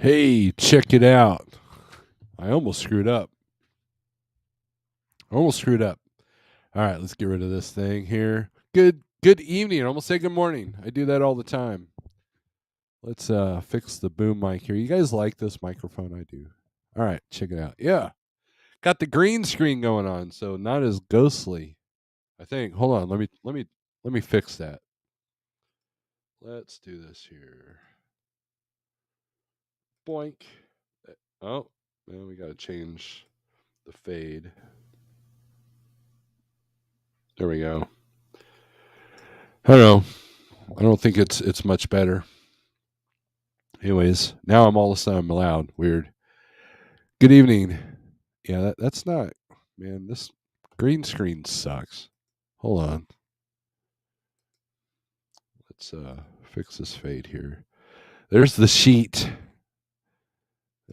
Hey, check it out. I almost screwed up. All right, let's get rid of this thing here. Good evening. I almost say good morning. I do that all the time. Let's fix the boom mic here. You guys like this microphone? I do. All right, check it out. Yeah. Got the green screen going on, so not as ghostly. I think. Hold on. Let me fix that. Let's do this here. Boink. Oh, well, we got to change the fade. There we go. I don't know. I don't think it's much better. Anyways, now I'm all of a sudden loud. Weird. Good evening. Yeah, that's not. Man, this green screen sucks. Hold on. Let's fix this fade here. There's the sheet.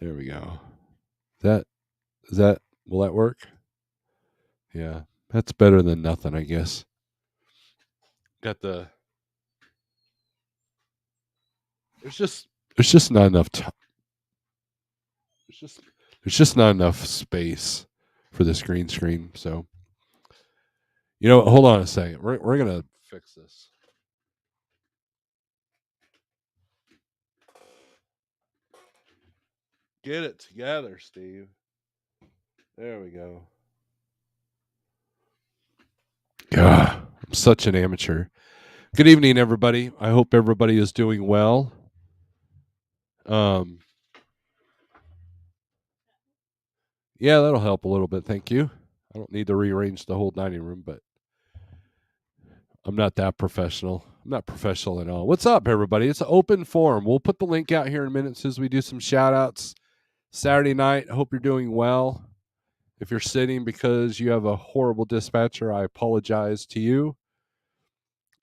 There we go. That is that. Will that work? Yeah, that's better than nothing, I guess. Got the. There's just not enough time. There's just not enough space for this green screen. So hold on a second. We're gonna fix this. Get it together, Steve. There we go. Yeah, I'm such an amateur. Good evening, everybody. I hope everybody is doing well. Um, yeah, that'll help a little bit. Thank you. I don't need to rearrange the whole dining room, but I'm not that professional. I'm not professional at all. What's up, everybody? It's an open forum. We'll put the link out here in a minute as we do some shout outs. Saturday night. I hope you're doing well. If you're sitting because you have a horrible dispatcher, I apologize to you.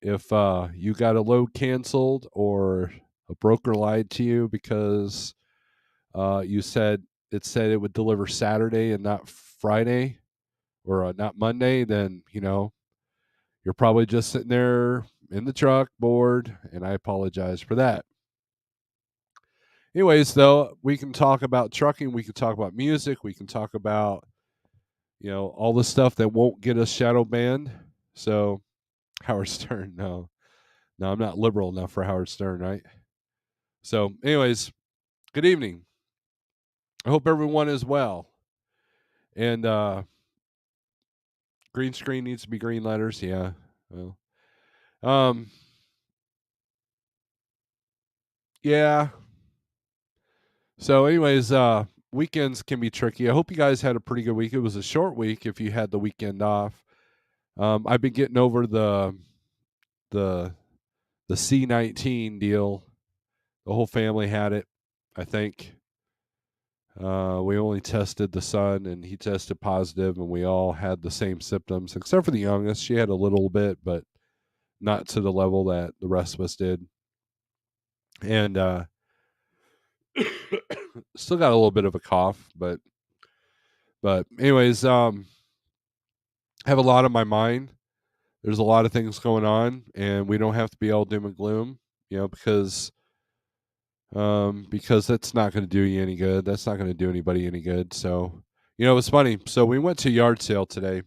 If you got a load canceled or a broker lied to you because you said it would deliver Saturday and not Friday or not Monday, then you're probably just sitting there in the truck bored, and I apologize for that. Anyways, though, we can talk about trucking, we can talk about music, we can talk about all the stuff that won't get us shadow banned. So Howard Stern, no, I'm not liberal enough for Howard Stern, right? So, anyways, good evening. I hope everyone is well. And green screen needs to be green letters. Yeah. Well, yeah. So, anyways, weekends can be tricky. I hope you guys had a pretty good week. It was a short week if you had the weekend off. I've been getting over the C-19 deal. The whole family had it, I think. We only tested the son, and he tested positive, and we all had the same symptoms, except for the youngest. She had a little bit, but not to the level that the rest of us did. And still got a little bit of a cough, but anyways, have a lot on my mind. There's a lot of things going on, and we don't have to be all doom and gloom, because that's not going to do you any good. That's not going to do anybody any good. So, it's funny. So we went to yard sale today.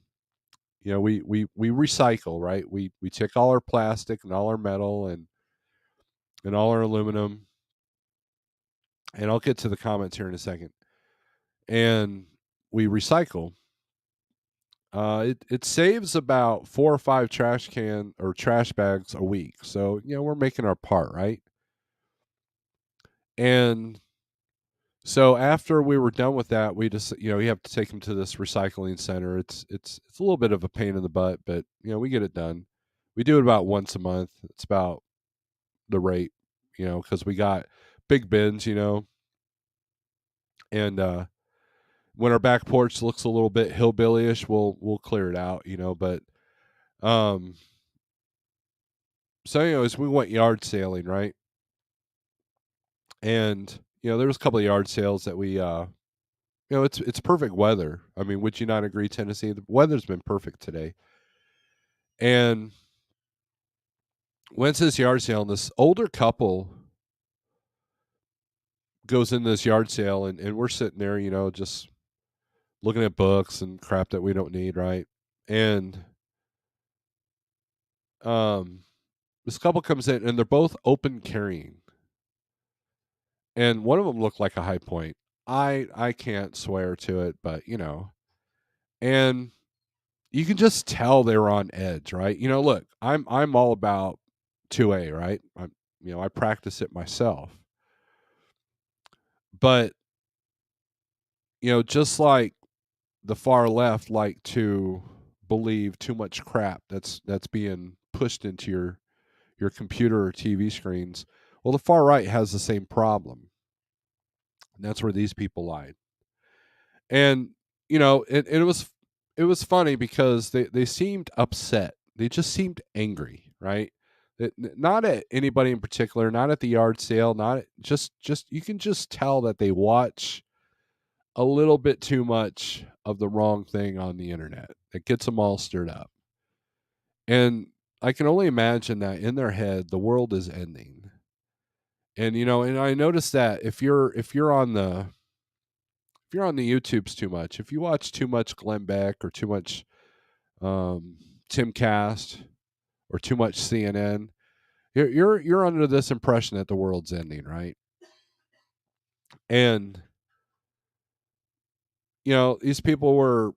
We recycle, right? We take all our plastic and all our metal and all our aluminum. And I'll get to the comments here in a second. And we recycle. It saves about 4 or 5 trash bags a week. So we're making our part, right? And so after we were done with that, we just you have to take them to this recycling center. It's a little bit of a pain in the butt, but we get it done. We do it about once a month. It's about the rate, because we got big bins, and when our back porch looks a little bit hillbillyish, we'll clear it out, but um so anyways, we went yard sailing, right? And there was a couple of yard sales that we it's perfect weather. I mean, would you not agree, Tennessee? The weather's been perfect today. And went to this yard sale, and this older couple goes in this yard sale, and we're sitting there, just looking at books and crap that we don't need, right? And um, this couple comes in, and they're both open carrying, and one of them looked like a High Point. I can't swear to it, but and you can just tell they were on edge, right? Look, I'm all about 2A, right? I practice it myself, but just like the far left like to believe too much crap that's being pushed into your computer or TV screens. Well, the far right has the same problem, and that's where these people lied. And it was funny because they seemed upset. They just seemed angry, right? Not at anybody in particular, not at the yard sale, not at, just you can just tell that they watch a little bit too much of the wrong thing on the internet. It gets them all stirred up. And I can only imagine that in their head the world is ending. And and I noticed that if you're on the YouTubes too much, if you watch too much Glenn Beck or too much um, Tim Cast or too much CNN, you're under this impression that the world's ending, right? And these people were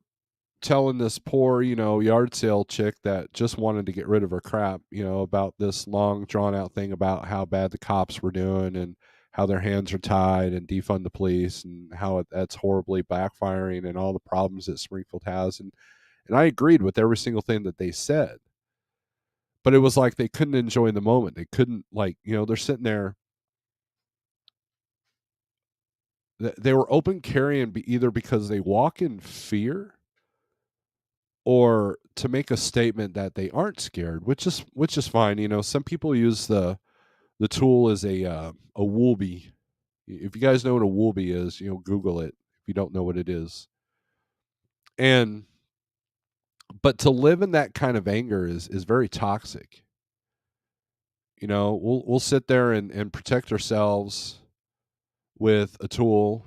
telling this poor, yard sale chick that just wanted to get rid of her crap, about this long drawn out thing about how bad the cops were doing and how their hands are tied and defund the police and how that's horribly backfiring and all the problems that Springfield has. And I agreed with every single thing that they said. But it was like they couldn't enjoy the moment. They couldn't they're sitting there. They were open carrying either because they walk in fear or to make a statement that they aren't scared, which is fine. Some people use the tool as a Woolby. If you guys know what a Woolby is, Google it if you don't know what it is. And but to live in that kind of anger is very toxic. We'll sit there and protect ourselves with a tool,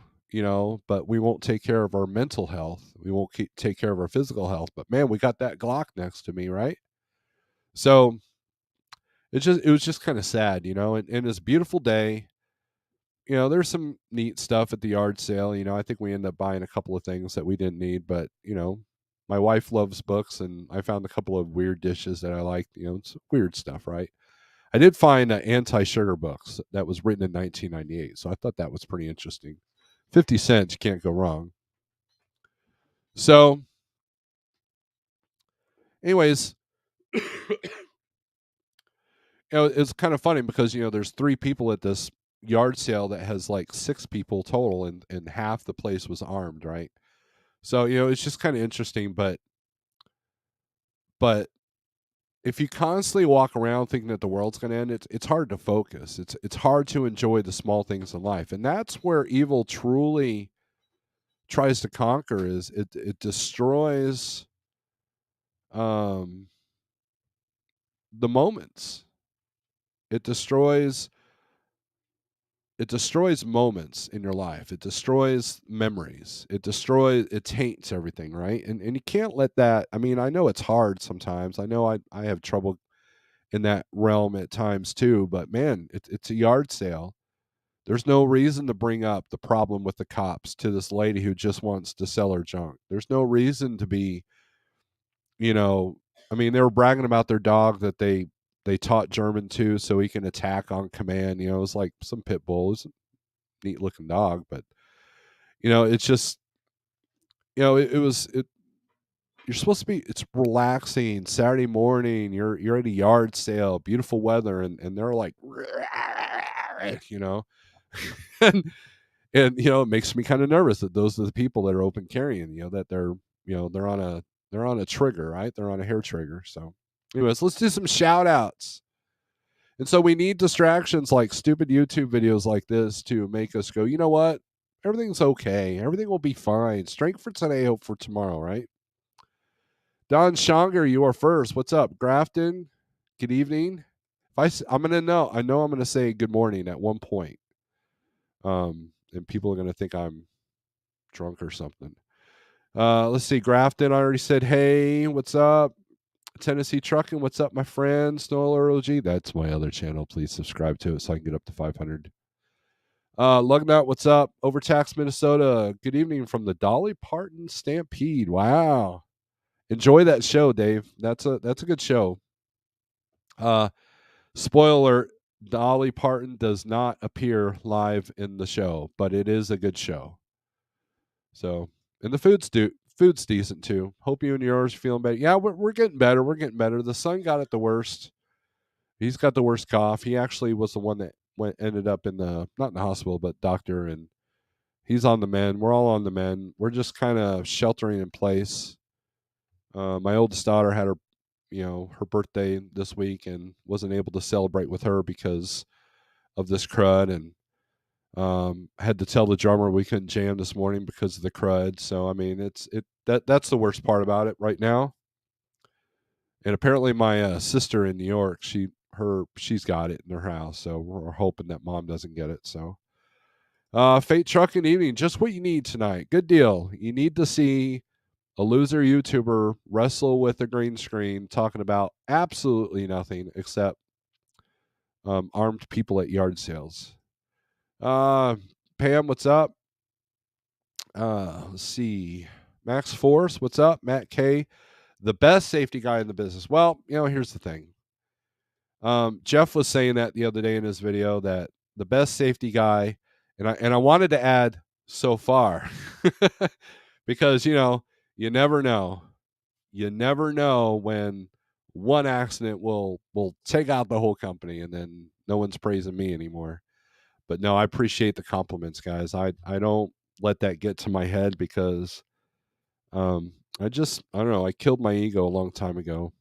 but we won't take care of our mental health. We won't take care of our physical health. But man, we got that Glock next to me, right? So it was just kind of sad, and it's a beautiful day. There's some neat stuff at the yard sale. I think we ended up buying a couple of things that we didn't need, but my wife loves books, and I found a couple of weird dishes that I liked. It's weird stuff, right? I did find anti-sugar books that was written in 1998, so I thought that was pretty interesting. 50 cents, you can't go wrong. So, anyways, it's kind of funny because there's three people at this yard sale that has like six people total, and half the place was armed, right? So it's just kind of interesting, but if you constantly walk around thinking that the world's going to end, it's hard to focus. It's hard to enjoy the small things in life, and that's where evil truly tries to conquer. Is it destroys um, the moments. It destroys moments in your life. It destroys memories. It taints everything, right? And you can't let that. I mean, I know it's hard sometimes. I know I have trouble in that realm at times too, but man, it's a yard sale. There's no reason to bring up the problem with the cops to this lady who just wants to sell her junk. There's no reason to be, you know, I mean, they were bragging about their dog that they taught German to so he can attack on command. It was like some pit bull. It's a neat looking dog, but it's just it was it. You're supposed to be. It's relaxing Saturday morning. You're at a yard sale, beautiful weather, and they're like, and it makes me kind of nervous that those are the people that are open carrying. That they're on a trigger, right? They're on a hair trigger. So, anyways, let's do some shout outs. And so we need distractions like stupid YouTube videos like this to make us go, you know what? Everything's okay. Everything will be fine. Strength for today, hope for tomorrow, right? Don Shonger, you are first. What's up? Grafton, good evening. I'm going to know. I know I'm going to say good morning at one point. and people are going to think I'm drunk or something. Let's see. Grafton, I already said, hey, what's up? Tennessee Trucking, what's up, my friend? Snow OG, that's my other channel. Please subscribe to it so I can get up to 500. Lugnut, what's up? Overtax, Minnesota. Good evening from the Dolly Parton Stampede. Wow. Enjoy that show, Dave. That's a good show. Spoiler, Dolly Parton does not appear live in the show, but it is a good show. So, and the food's decent too. Hope you and yours are feeling better. Yeah, we're getting better. We're getting better. The son got it the worst. He's got the worst cough. He actually was the one that ended up in the not in the hospital, but doctor, and he's on the mend. We're all on the mend. We're just kind of sheltering in place. My oldest daughter had her birthday this week and wasn't able to celebrate with her because of this crud, and had to tell the drummer we couldn't jam this morning because of the crud. So I mean, that's the worst part about it right now. And apparently, my sister in New York, she's got it in her house. So we're hoping that mom doesn't get it. So, Fate Trucking Evening, just what you need tonight. Good deal. You need to see a loser YouTuber wrestle with a green screen, talking about absolutely nothing except armed people at yard sales. Pam, what's up? Let's see. Max Force, what's up? Matt K, the best safety guy in the business. Well, here's the thing. Jeff was saying that the other day in his video that the best safety guy, and I wanted to add so far because you never know. You never know when one accident will take out the whole company, and then no one's praising me anymore. But no, I appreciate the compliments, guys. I don't let that get to my head because I don't know, I killed my ego a long time ago.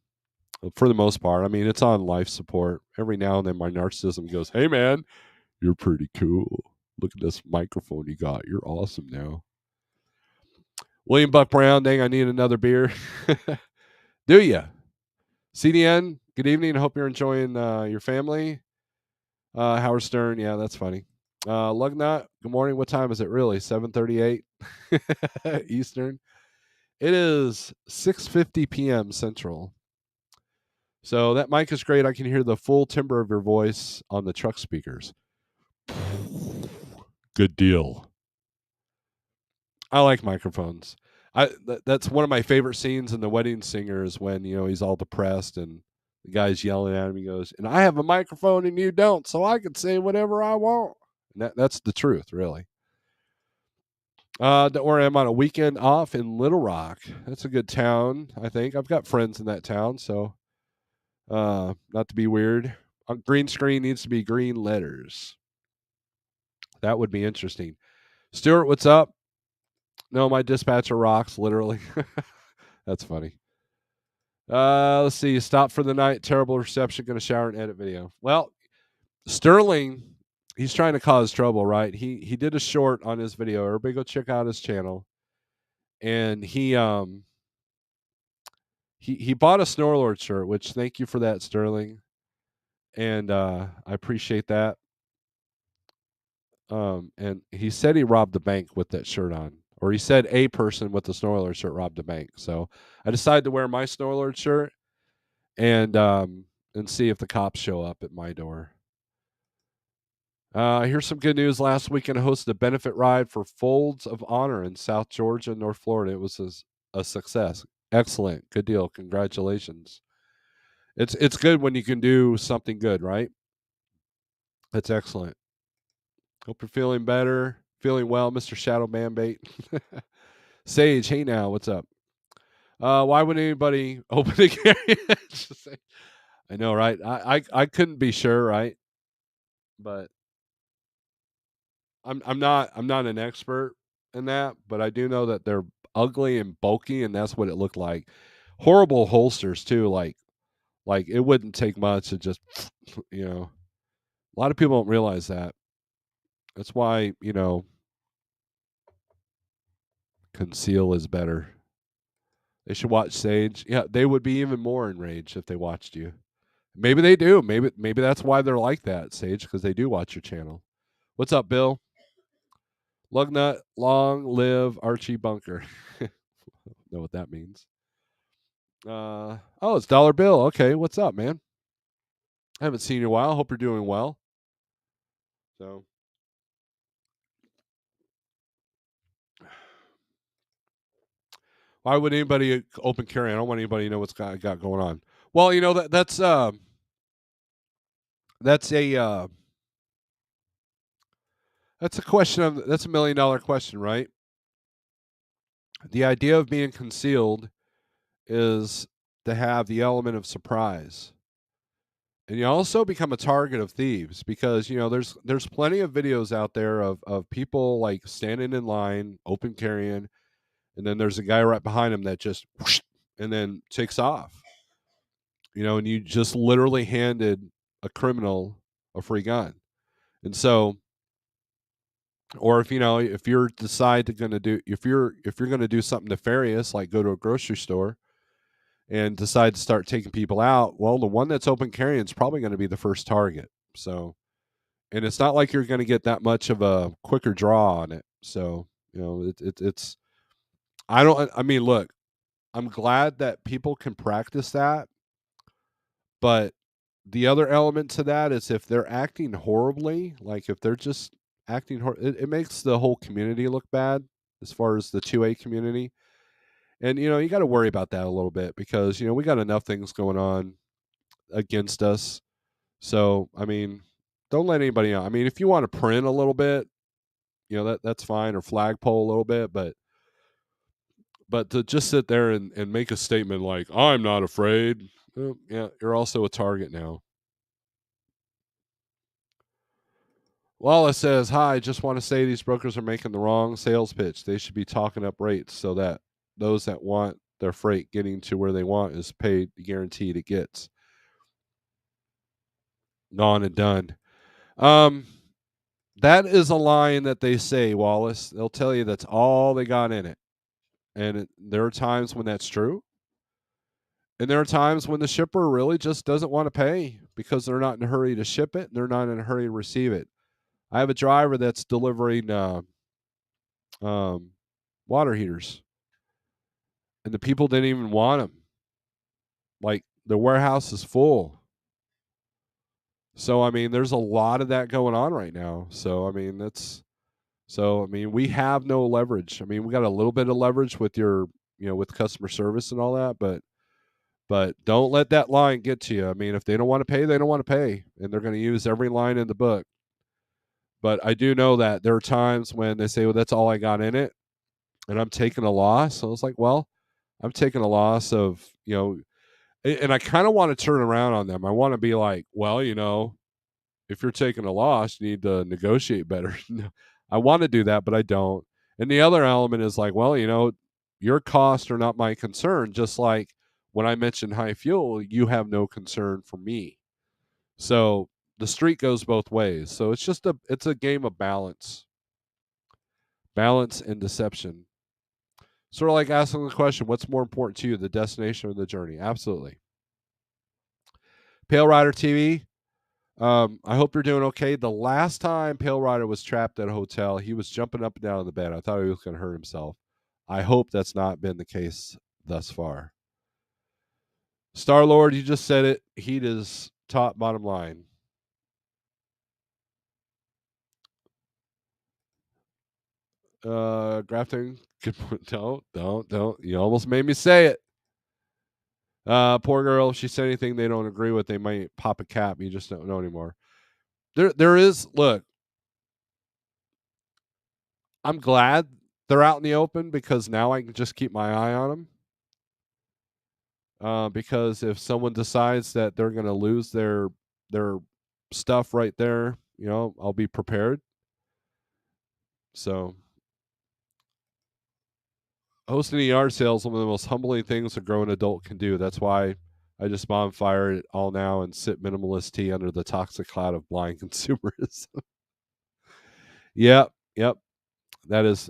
For the most part, I mean, it's on life support. Every now and then my narcissism goes, "Hey man, you're pretty cool. Look at this microphone you got. You're awesome now." William Buck Brown, dang, I need another beer. Do you? CDN, good evening. Hope you're enjoying your family. Howard Stern, yeah, that's funny. Lugnut, good morning. What time is it really? 7:38 Eastern. It is 6:50 p.m. Central. So that mic is great. I can hear the full timbre of your voice on the truck speakers. Good deal. I like microphones. That's one of my favorite scenes in The Wedding Singer is when he's all depressed and the guy's yelling at him. He goes, "And I have a microphone and you don't, so I can say whatever I want." And that's the truth, really. Don't worry, I'm on a weekend off in Little Rock. That's a good town, I think. I've got friends in that town, so not to be weird. Green screen needs to be green letters. That would be interesting. Stuart, what's up? No, my dispatcher rocks, literally. That's funny. Let's see. Stop for the night. Terrible reception. Going to shower and edit video. Well, Sterling, he's trying to cause trouble, right? He did a short on his video. Everybody go check out his channel. And he bought a Snorlord shirt, which thank you for that, Sterling. And I appreciate that. And he said he robbed the bank with that shirt on. Or he said a person with the Snorlord shirt robbed a bank. So I decided to wear my Snorlord shirt and see if the cops show up at my door. Here's some good news. Last weekend, I hosted a benefit ride for Folds of Honor in South Georgia, North Florida. It was a success. Excellent. Good deal. Congratulations. It's good when you can do something good, right? That's excellent. Hope you're feeling better, feeling well, Mr. Shadow Manbait. Sage, hey now, what's up? Why would anybody open a carriage? I know, right? I couldn't be sure, right? But I'm not an expert in that, but I do know that they're ugly and bulky, and that's what it looked like. Horrible holsters too, like it wouldn't take much to just a lot of people don't realize that. That's why, conceal is better. They should watch Sage. Yeah, they would be even more enraged if they watched you. Maybe they do. Maybe that's why they're like that, Sage, because they do watch your channel. What's up, Bill? Lugnut, long live Archie Bunker. Know what that means. Oh, it's Dollar Bill. Okay, what's up, man? I haven't seen you in a while. Hope you're doing well. So, why would anybody open carry? I don't want anybody to know what's got going on. Well, you know that's a question of that's $1 million question, right? The idea of being concealed is to have the element of surprise. And you also become a target of thieves because there's plenty of videos out there of people like standing in line, open carrying, and then there's a guy right behind him that just whoosh, and then takes off. And you just literally handed a criminal a free gun. And so, or if you're decide to going to do if you're going to do something nefarious like go to a grocery store and decide to start taking people out, well, the one that's open carrying is probably going to be the first target. So, and it's not like you're going to get that much of a quicker draw on it. So, it's I don't I mean, look, I'm glad that people can practice that, but the other element to that is if they're acting horribly, like if they're just it makes the whole community look bad as far as the 2A community. And you got to worry about that a little bit because we got enough things going on against us. So, I mean, don't let anybody out. I mean, if you want to print a little bit, that's fine, or flagpole a little bit, but to just sit there and make a statement like I'm not afraid, yeah, you're also a target now. Wallace says, "Hi, just want to say these brokers are making the wrong sales pitch. They should be talking up rates so that those that want their freight getting to where they want is paid guaranteed it gets." Gone and done. Um, that is a line that they say, Wallace. They'll tell you that's all they got in it. And there are times when that's true. And there are times when the shipper really just doesn't want to pay because they're not in a hurry to ship it. And they're not in a hurry to receive it. I have a driver that's delivering um, water heaters, and the people didn't even want them. Like the warehouse is full. So I mean, there's a lot of that going on right now. So I mean, we have no leverage. I mean, we got a little bit of leverage with with customer service and all that, but don't let that line get to you. I mean, if they don't want to pay, they don't want to pay, and they're going to use every line in the book. But I do know that there are times when they say, "Well, that's all I got in it," and I'm taking a loss. So it's like, well, I'm taking a loss of and I kind of want to turn around on them. I want to be like, well, if you're taking a loss, you need to negotiate better. I want to do that, but I don't. And the other element is like, well, your costs are not my concern. Just like when I mentioned high fuel, you have no concern for me. So the street goes both ways. So it's a game of balance and deception. Sort of like asking the question, what's more important to you, the destination or the journey? Absolutely. Pale Rider TV, I hope you're doing okay. The last time Pale Rider was trapped at a hotel, he was jumping up and down on the bed. I thought he was going to hurt himself. I hope that's not been the case thus far. Star Lord, you just said it. Heat is top bottom line. Grafting, don't. You almost made me say it. Poor girl. If she said anything they don't agree with, they might pop a cap. You just don't know anymore. There is. Look, I'm glad they're out in the open because now I can just keep my eye on them. Because if someone decides that they're going to lose their stuff right there, I'll be prepared. So, hosting a yard sale is one of the most humbling things a grown adult can do. That's why I just bonfire it all now and sip minimalist tea under the toxic cloud of blind consumerism. Yep. That is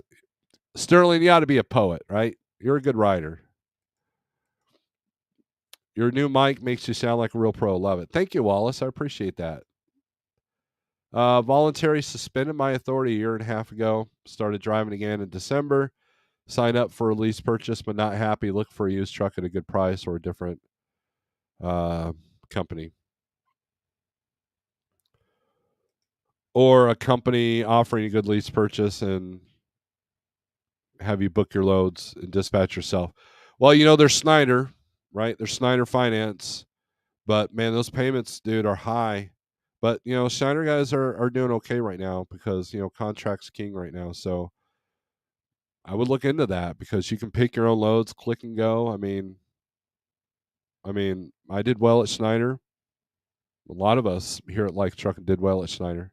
Sterling. You ought to be a poet, right? You're a good writer. Your new mic makes you sound like a real pro. Love it. Thank you, Wallace. I appreciate that. Voluntary suspended my authority a year and a half ago. Started driving again in December. Signed up for a lease purchase, but not happy. Look for a used truck at a good price or a different uh, company. Or a company offering a good lease purchase and have you book your loads and dispatch yourself. Well, there's Snyder, right? There's Snyder Finance. But man, those payments, dude, are high. But Schneider guys are doing okay right now because contract's king right now. So I would look into that because you can pick your own loads, click and go. I did well at Schneider. A lot of us here at Like Truck did well at Schneider,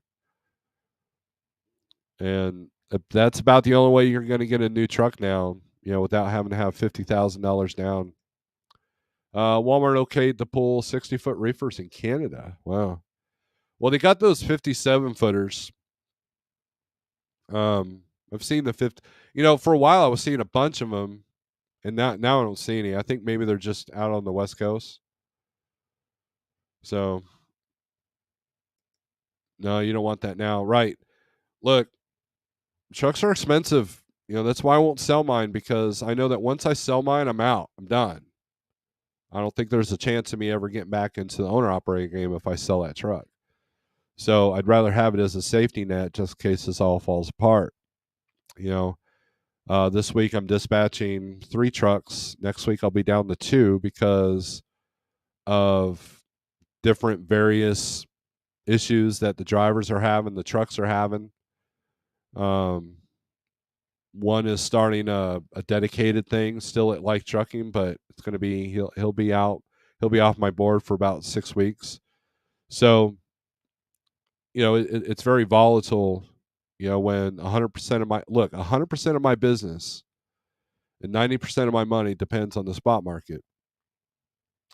and that's about the only way you're going to get a new truck now. Without having to have $50,000 down. Walmart okayed to pull 60-foot reefers in Canada. Wow. Well, they got those 57 footers. I've seen the 50. For a while I was seeing a bunch of them, and now I don't see any. I think maybe they're just out on the West Coast. So no, you don't want that now, right? Look, trucks are expensive. That's why I won't sell mine because I know that once I sell mine, I'm out. I'm done. I don't think there's a chance of me ever getting back into the owner operating game if I sell that truck. So I'd rather have it as a safety net just in case this all falls apart. This week I'm dispatching 3 trucks. Next week I'll be down to 2 because of different various issues that the drivers are having, the trucks are having. One is starting a dedicated thing still at Like Trucking, but it's going to be he'll be out. He'll be off my board for about 6 weeks. So, it's very volatile. When 100% of 100% of my business and 90% of my money depends on the spot market.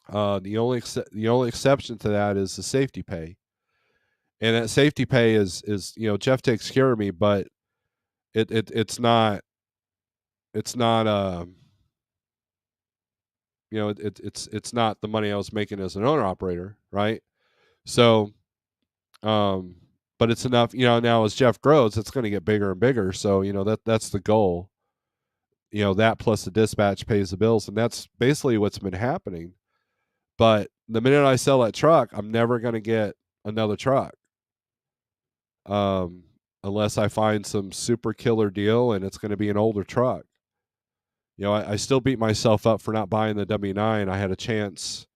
The only exception to that is the safety pay, and that safety pay is Jeff takes care of me, but it's not it's not the money I was making as an owner operator, right? So, but it's enough. Now as Jeff grows, it's going to get bigger and bigger. So that's the goal. That plus the dispatch pays the bills, and that's basically what's been happening. But the minute I sell that truck, I'm never going to get another truck. Unless I find some super killer deal and it's going to be an older truck. I still beat myself up for not buying the W9. I had a chance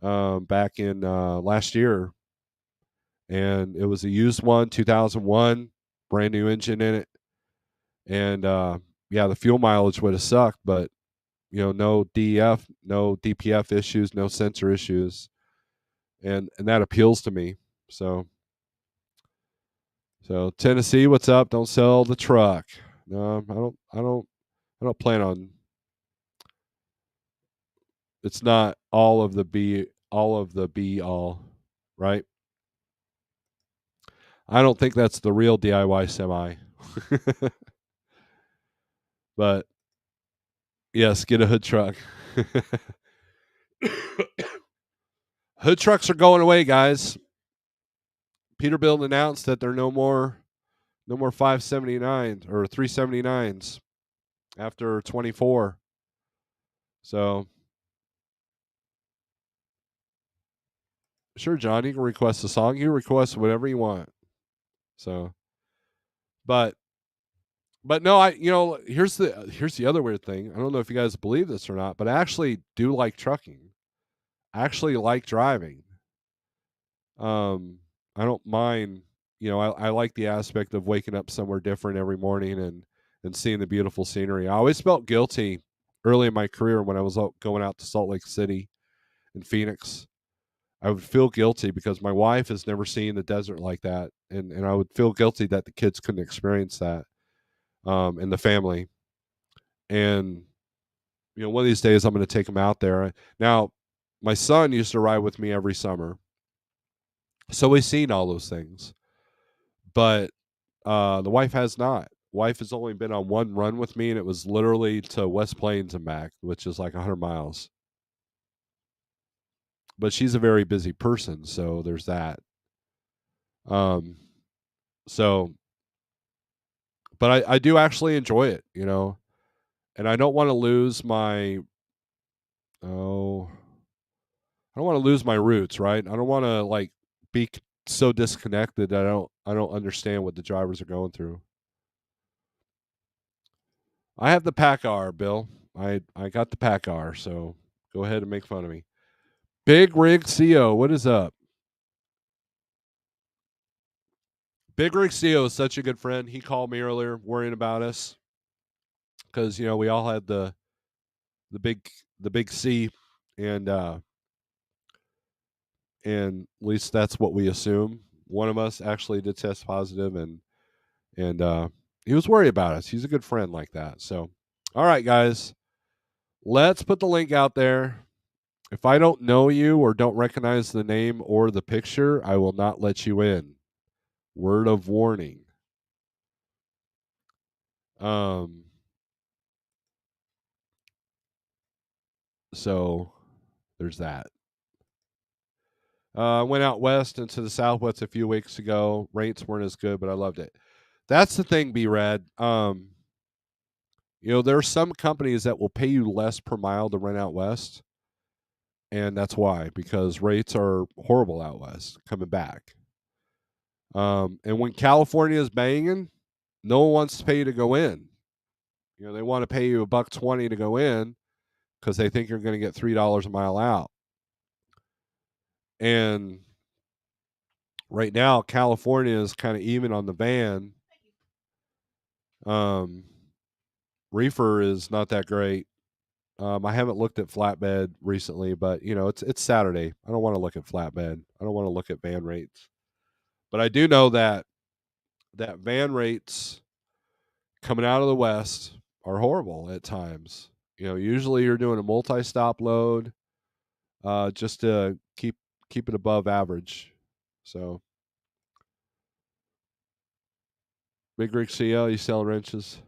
back in last year, and it was a used one, 2001, brand new engine in it. And the fuel mileage would have sucked, but no DEF, no DPF issues, no sensor issues, and that appeals to me. So Tennessee, what's up? Don't sell the truck. No, I don't plan on. It's not all of the be all, right? I don't think that's the real DIY semi. But yes, get a hood truck. Hood trucks are going away, guys. Peterbilt announced that there are no more 579 or 379s after 24. So sure, John, you can request a song. You request whatever you want. So, but no, here's the other weird thing. I don't know if you guys believe this or not, but I actually do like trucking. I actually like driving. I don't mind. I like the aspect of waking up somewhere different every morning and seeing the beautiful scenery. I always felt guilty early in my career when I was going out to Salt Lake City and Phoenix. I would feel guilty because my wife has never seen the desert like that, and I would feel guilty that the kids couldn't experience that, and the family. And one of these days I'm going to take them out there. Now, my son used to ride with me every summer, so we've seen all those things. But the wife has not. Wife has only been on one run with me, and it was literally to West Plains and back, which is like 100 miles. But she's a very busy person, so there's that. So, but I do actually enjoy it, and I don't want to lose my oh, I don't want to lose my roots, right? I don't want to like be so disconnected that I don't understand what the drivers are going through. I have the PACCAR, Bill. I got the PACCAR, so go ahead and make fun of me. Big Rig CO, what is up? Big Rig CO is such a good friend. He called me earlier worrying about us because we all had the big the big C, and at least that's what we assume. One of us actually did test positive, and he was worried about us. He's a good friend like that. So, all right, guys, let's put the link out there. If I don't know you or don't recognize the name or the picture, I will not let you in. Word of warning. Um, so there's that. I went out west into the Southwest a few weeks ago. Rates weren't as good, but I loved it. That's the thing, B-Rad. There are some companies that will pay you less per mile to rent out west, and that's why, because rates are horrible out west coming back. And when California is banging, no one wants to pay you to go in. They want to pay you $1.20 to go in because they think you're going to get $3 a mile out. And right now, California is kind of even on the van. Reefer is not that great. I haven't looked at flatbed recently, but it's Saturday. I don't want to look at flatbed. I don't want to look at van rates. But I do know that van rates coming out of the west are horrible at times. Usually you're doing a multi-stop load, just to keep it above average. So, Big Rig CL, you selling wrenches?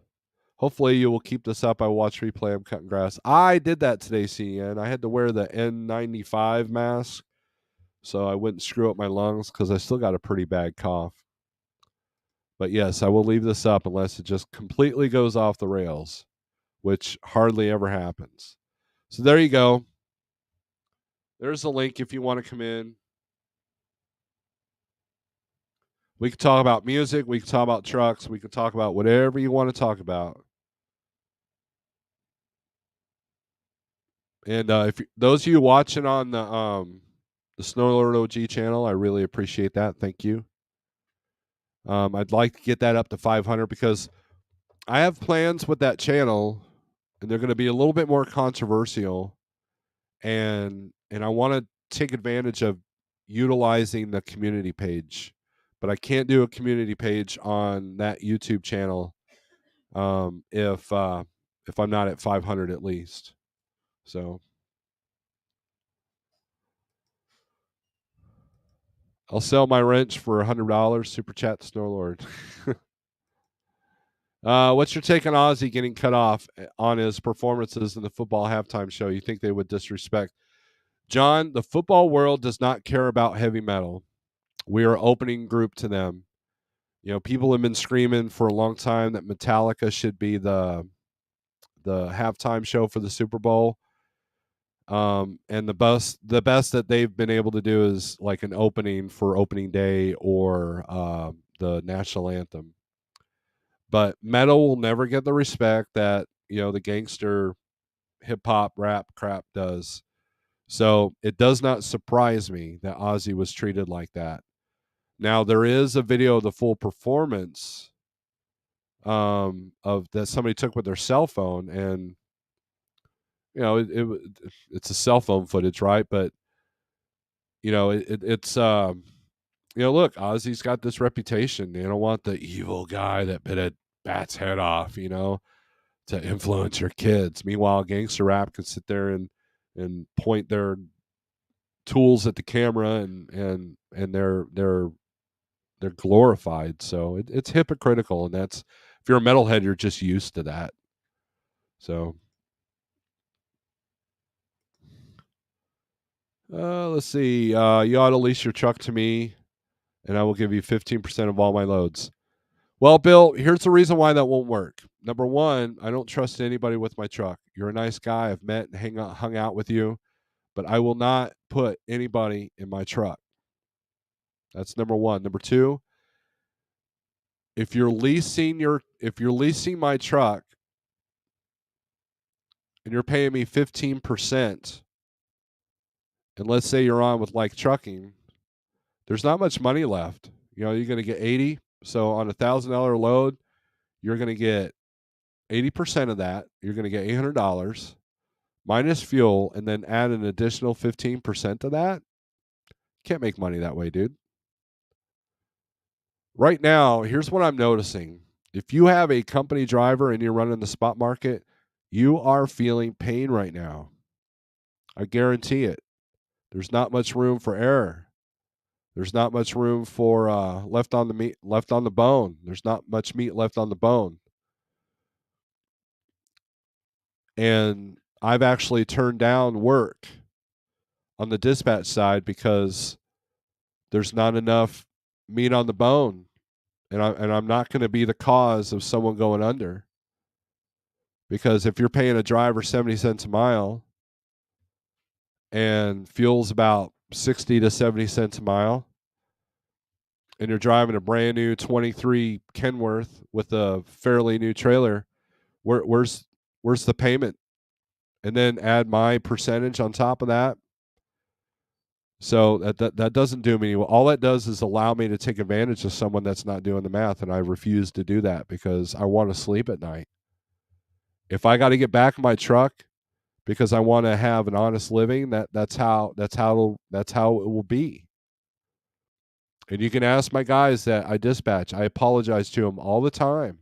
Hopefully you will keep this up. I watch replay. I'm cutting grass. I did that today, CN. I had to wear the N95 mask so I wouldn't screw up my lungs because I still got a pretty bad cough. But yes, I will leave this up unless it just completely goes off the rails, which hardly ever happens. So there you go. There's a link if you want to come in. We can talk about music. We can talk about trucks. We can talk about whatever you want to talk about. And if those of you watching on the Snow Lord OG channel, I really appreciate that. Thank you. I'd like to get that up to 500 because I have plans with that channel, and they're going to be a little bit more controversial, and I want to take advantage of utilizing the community page, but I can't do a community page on that YouTube channel if I'm not at 500 at least. So I'll sell my wrench for $100. Super chat to Snowlord. What's your take on Ozzy getting cut off on his performances in the football halftime show? You think they would disrespect? John, the football world does not care about heavy metal. We are opening group to them. People have been screaming for a long time that Metallica should be the halftime show for the Super Bowl. And the best that they've been able to do is like an opening for opening day or the national anthem. But metal will never get the respect that the gangster hip hop rap crap does. So it does not surprise me that Ozzy was treated like that. Now there is a video of the full performance of that somebody took with their cell phone, and it's a cell phone footage, right? But it's look, Ozzy's got this reputation. They don't want the evil guy that bit a bat's head off, to influence your kids. Meanwhile, gangster rap can sit there and point their tools at the camera, and they're glorified. So it's hypocritical, and that's, if you're a metalhead, you're just used to that. So let's see. You ought to lease your truck to me and I will give you 15% of all my loads. Well, Bill, here's the reason why that won't work. Number one, I don't trust anybody with my truck. You're a nice guy. I've met and hung out with you, but I will not put anybody in my truck. That's number one. Number two, if you're leasing my truck and you're paying me 15%, and let's say you're on with Like Trucking, there's not much money left. You're going to get 80. So on $1,000 load, you're going to get 80% of that. You're going to get $800 minus fuel, and then add an additional 15% to that. Can't make money that way, dude. Right now, here's what I'm noticing. If you have a company driver and you're running the spot market, you are feeling pain right now. I guarantee it. There's not much room for error. There's not much room for left on the bone. There's not much meat left on the bone. And I've actually turned down work on the dispatch side because there's not enough meat on the bone, and I'm not going to be the cause of someone going under. Because if you're paying a driver 70 cents a mile and fuel's about 60 to 70 cents a mile, and you're driving a brand new 23 Kenworth with a fairly new trailer, where's the payment? And then add my percentage on top of that. So that doesn't do me well. All that does is allow me to take advantage of someone that's not doing the math, and I refuse to do that because I want to sleep at night. If I got to get back in my truck because I want to have an honest living, that's how it will be. And you can ask my guys that I dispatch. I apologize to them all the time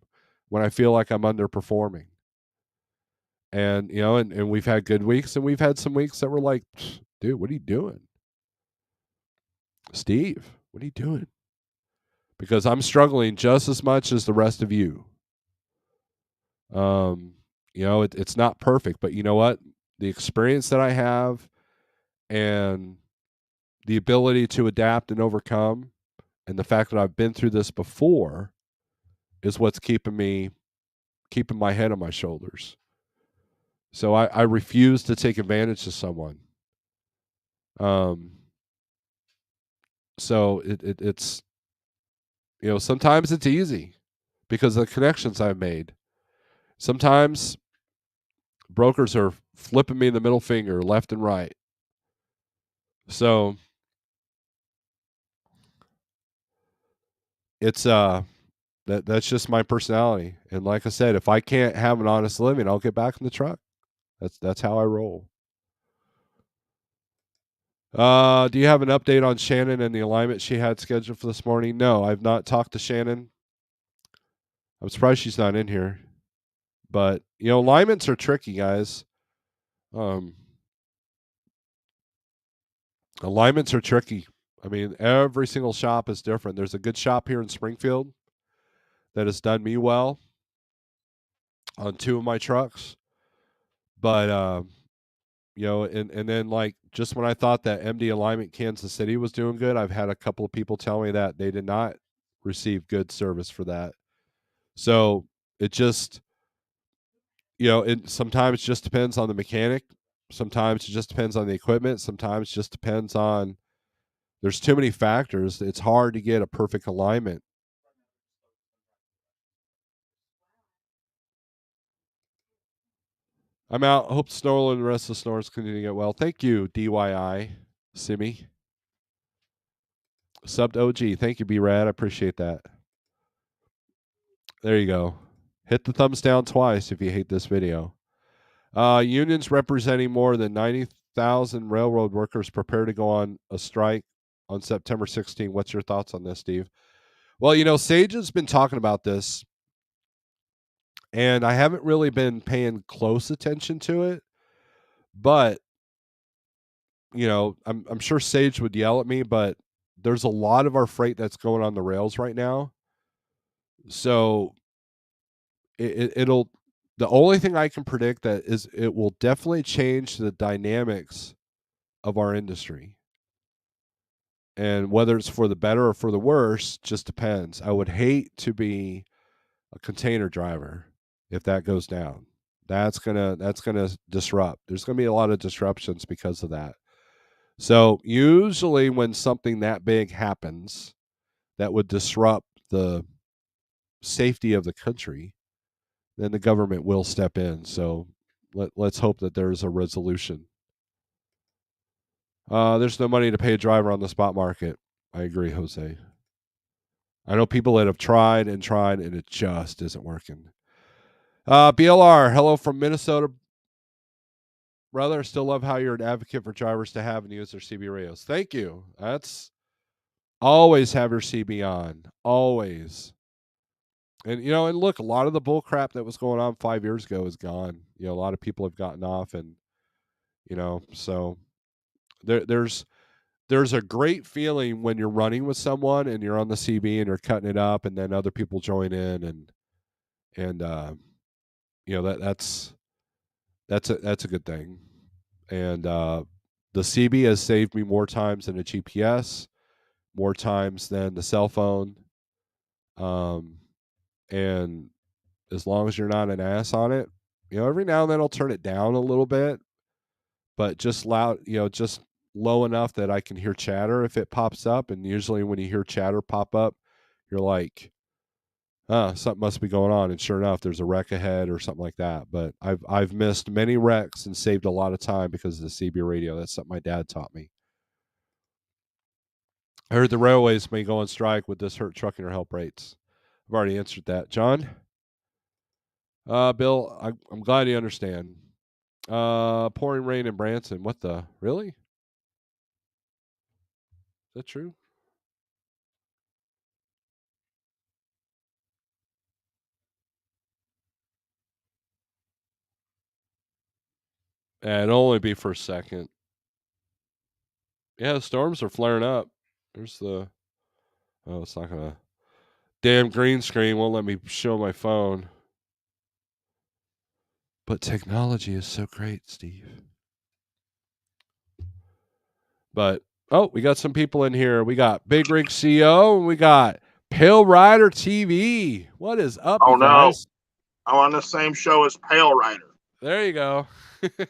when I feel like I'm underperforming. And and we've had good weeks, and we've had some weeks that were like, dude, what are you doing? Steve, what are you doing? Because I'm struggling just as much as the rest of you. It's not perfect, but you know what? The experience that I have and the ability to adapt and overcome, and the fact that I've been through this before, is what's keeping my head on my shoulders. So I refuse to take advantage of someone. So it's sometimes it's easy because of the connections I've made. Sometimes brokers are flipping me the middle finger left and right. So it's that's just my personality. And like I said, if I can't have an honest living, I'll get back in the truck. That's how I roll. Do you have an update on Shannon and the alignment she had scheduled for this morning? No, I've not talked to Shannon. I'm surprised she's not in here. But alignments are tricky, guys. Alignments are tricky. I mean, every single shop is different. There's a good shop here in Springfield that has done me well on 2 of my trucks. But and then like just when I thought that MD Alignment Kansas City was doing good, I've had a couple of people tell me that they did not receive good service for that. So it just it sometimes just depends on the mechanic. Sometimes it just depends on the equipment. Sometimes it just depends on there's too many factors. It's hard to get a perfect alignment. I'm out. Hope Snorlax and the rest of the snores continue to get well. Thank you, DYI, Simi. Subbed OG. Thank you, B-Rad. I appreciate that. There you go. Hit the thumbs down twice if you hate this video. Unions representing more than 90,000 railroad workers prepare to go on a strike on September 16. What's your thoughts on this, Steve? Well, Sage has been talking about this, and I haven't really been paying close attention to it. But I'm sure Sage would yell at me, but there's a lot of our freight that's going on the rails right now. So it'll the only thing I can predict that is it will definitely change the dynamics of our industry. And whether it's for the better or for the worse, just depends. I would hate to be a container driver if that goes down. That's gonna disrupt. There's gonna be a lot of disruptions because of that. So usually when something that big happens that would disrupt the safety of the country, then the government will step in. So let's hope that there's a resolution. There's no money to pay a driver on the spot market. I agree, Jose. I know people that have tried and it just isn't working. BLR, hello from Minnesota. Brother, I still love how you're an advocate for drivers to have and use their CB radios. Thank you. That's always have your CB on. Always. And and look, a lot of the bull crap that was going on 5 years ago is gone. A lot of people have gotten off, and so there's a great feeling when you're running with someone and you're on the CB and you're cutting it up, and then other people join in, and that's a good thing. And the CB has saved me more times than a GPS, more times than the cell phone. And as long as you're not an ass on it, every now and then I'll turn it down a little bit, but just loud, just low enough that I can hear chatter if it pops up. And usually when you hear chatter pop up, you're like, something must be going on. And sure enough, there's a wreck ahead or something like that. But I've missed many wrecks and saved a lot of time because of the CB radio. That's something my dad taught me. I heard the railways may go on strike with this hurt trucking or help rates. I've already answered that. John? Bill, I'm glad you understand. Pouring rain in Branson. What the? Really? Is that true? Yeah, it'll only be for a second. Yeah, the storms are flaring up. There's the... Oh, it's not going to... Damn green screen won't let me show my phone. But technology is so great, Steve. But, we got some people in here. We got Big Rig CO, and we got Pale Rider TV. What is up, you guys? No. I'm on the same show as Pale Rider. There you go.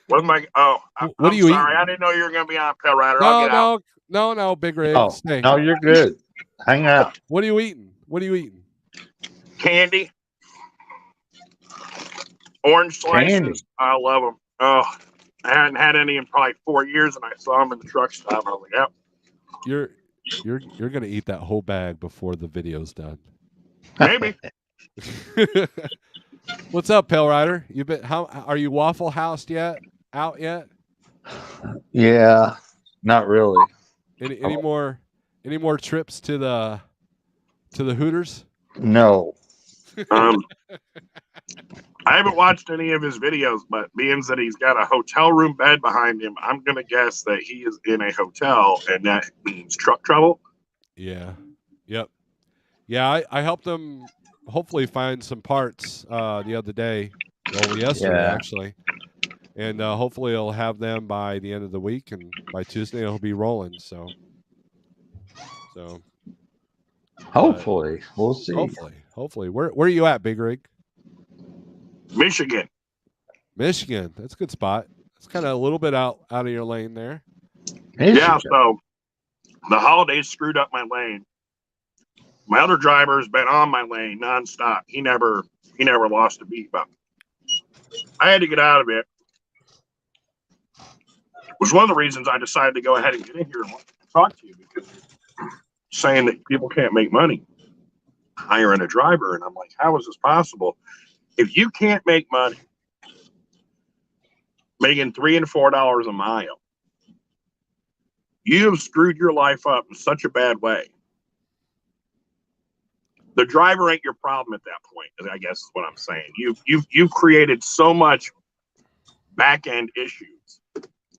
What am I? Oh, I'm sorry. Eating? I didn't know you were going to be on Pale Rider. I'll get out. No, Big Rig. Oh, no, you're good. Hang out. What are you eating? Candy. Orange slices. Candy. I love them. Oh, I hadn't had any in probably 4 years, and I saw them in the truck stop. I was like, "Yep." You're gonna eat that whole bag before the video's done. Maybe. What's up, Pale Rider? How are you Waffle Housed yet? Out yet? Yeah, not really. Any more trips to the Hooters? No. I haven't watched any of his videos, but being that he's got a hotel room bed behind him, I'm going to guess that he is in a hotel, and that means truck trouble. Yeah. Yep. Yeah, I helped him hopefully find some parts the other day. Well, yesterday, actually. And hopefully he'll have them by the end of the week, and by Tuesday he'll be rolling. So. Hopefully. We'll see. Hopefully. Where are you at, Big Rig? Michigan. That's a good spot. It's kind of a little bit out of your lane there. Michigan. Yeah, so the holidays screwed up my lane. My other driver's been on my lane nonstop. He never lost a beat, but I had to get out of it. It was one of the reasons I decided to go ahead and get in here and talk to you, because saying that people can't make money hiring a driver, and I'm like, how is this possible? If you can't make money making $3 and $4 a mile, you have screwed your life up in such a bad way. The driver ain't your problem at that point, I guess is what I'm saying. You've created so much back end issues,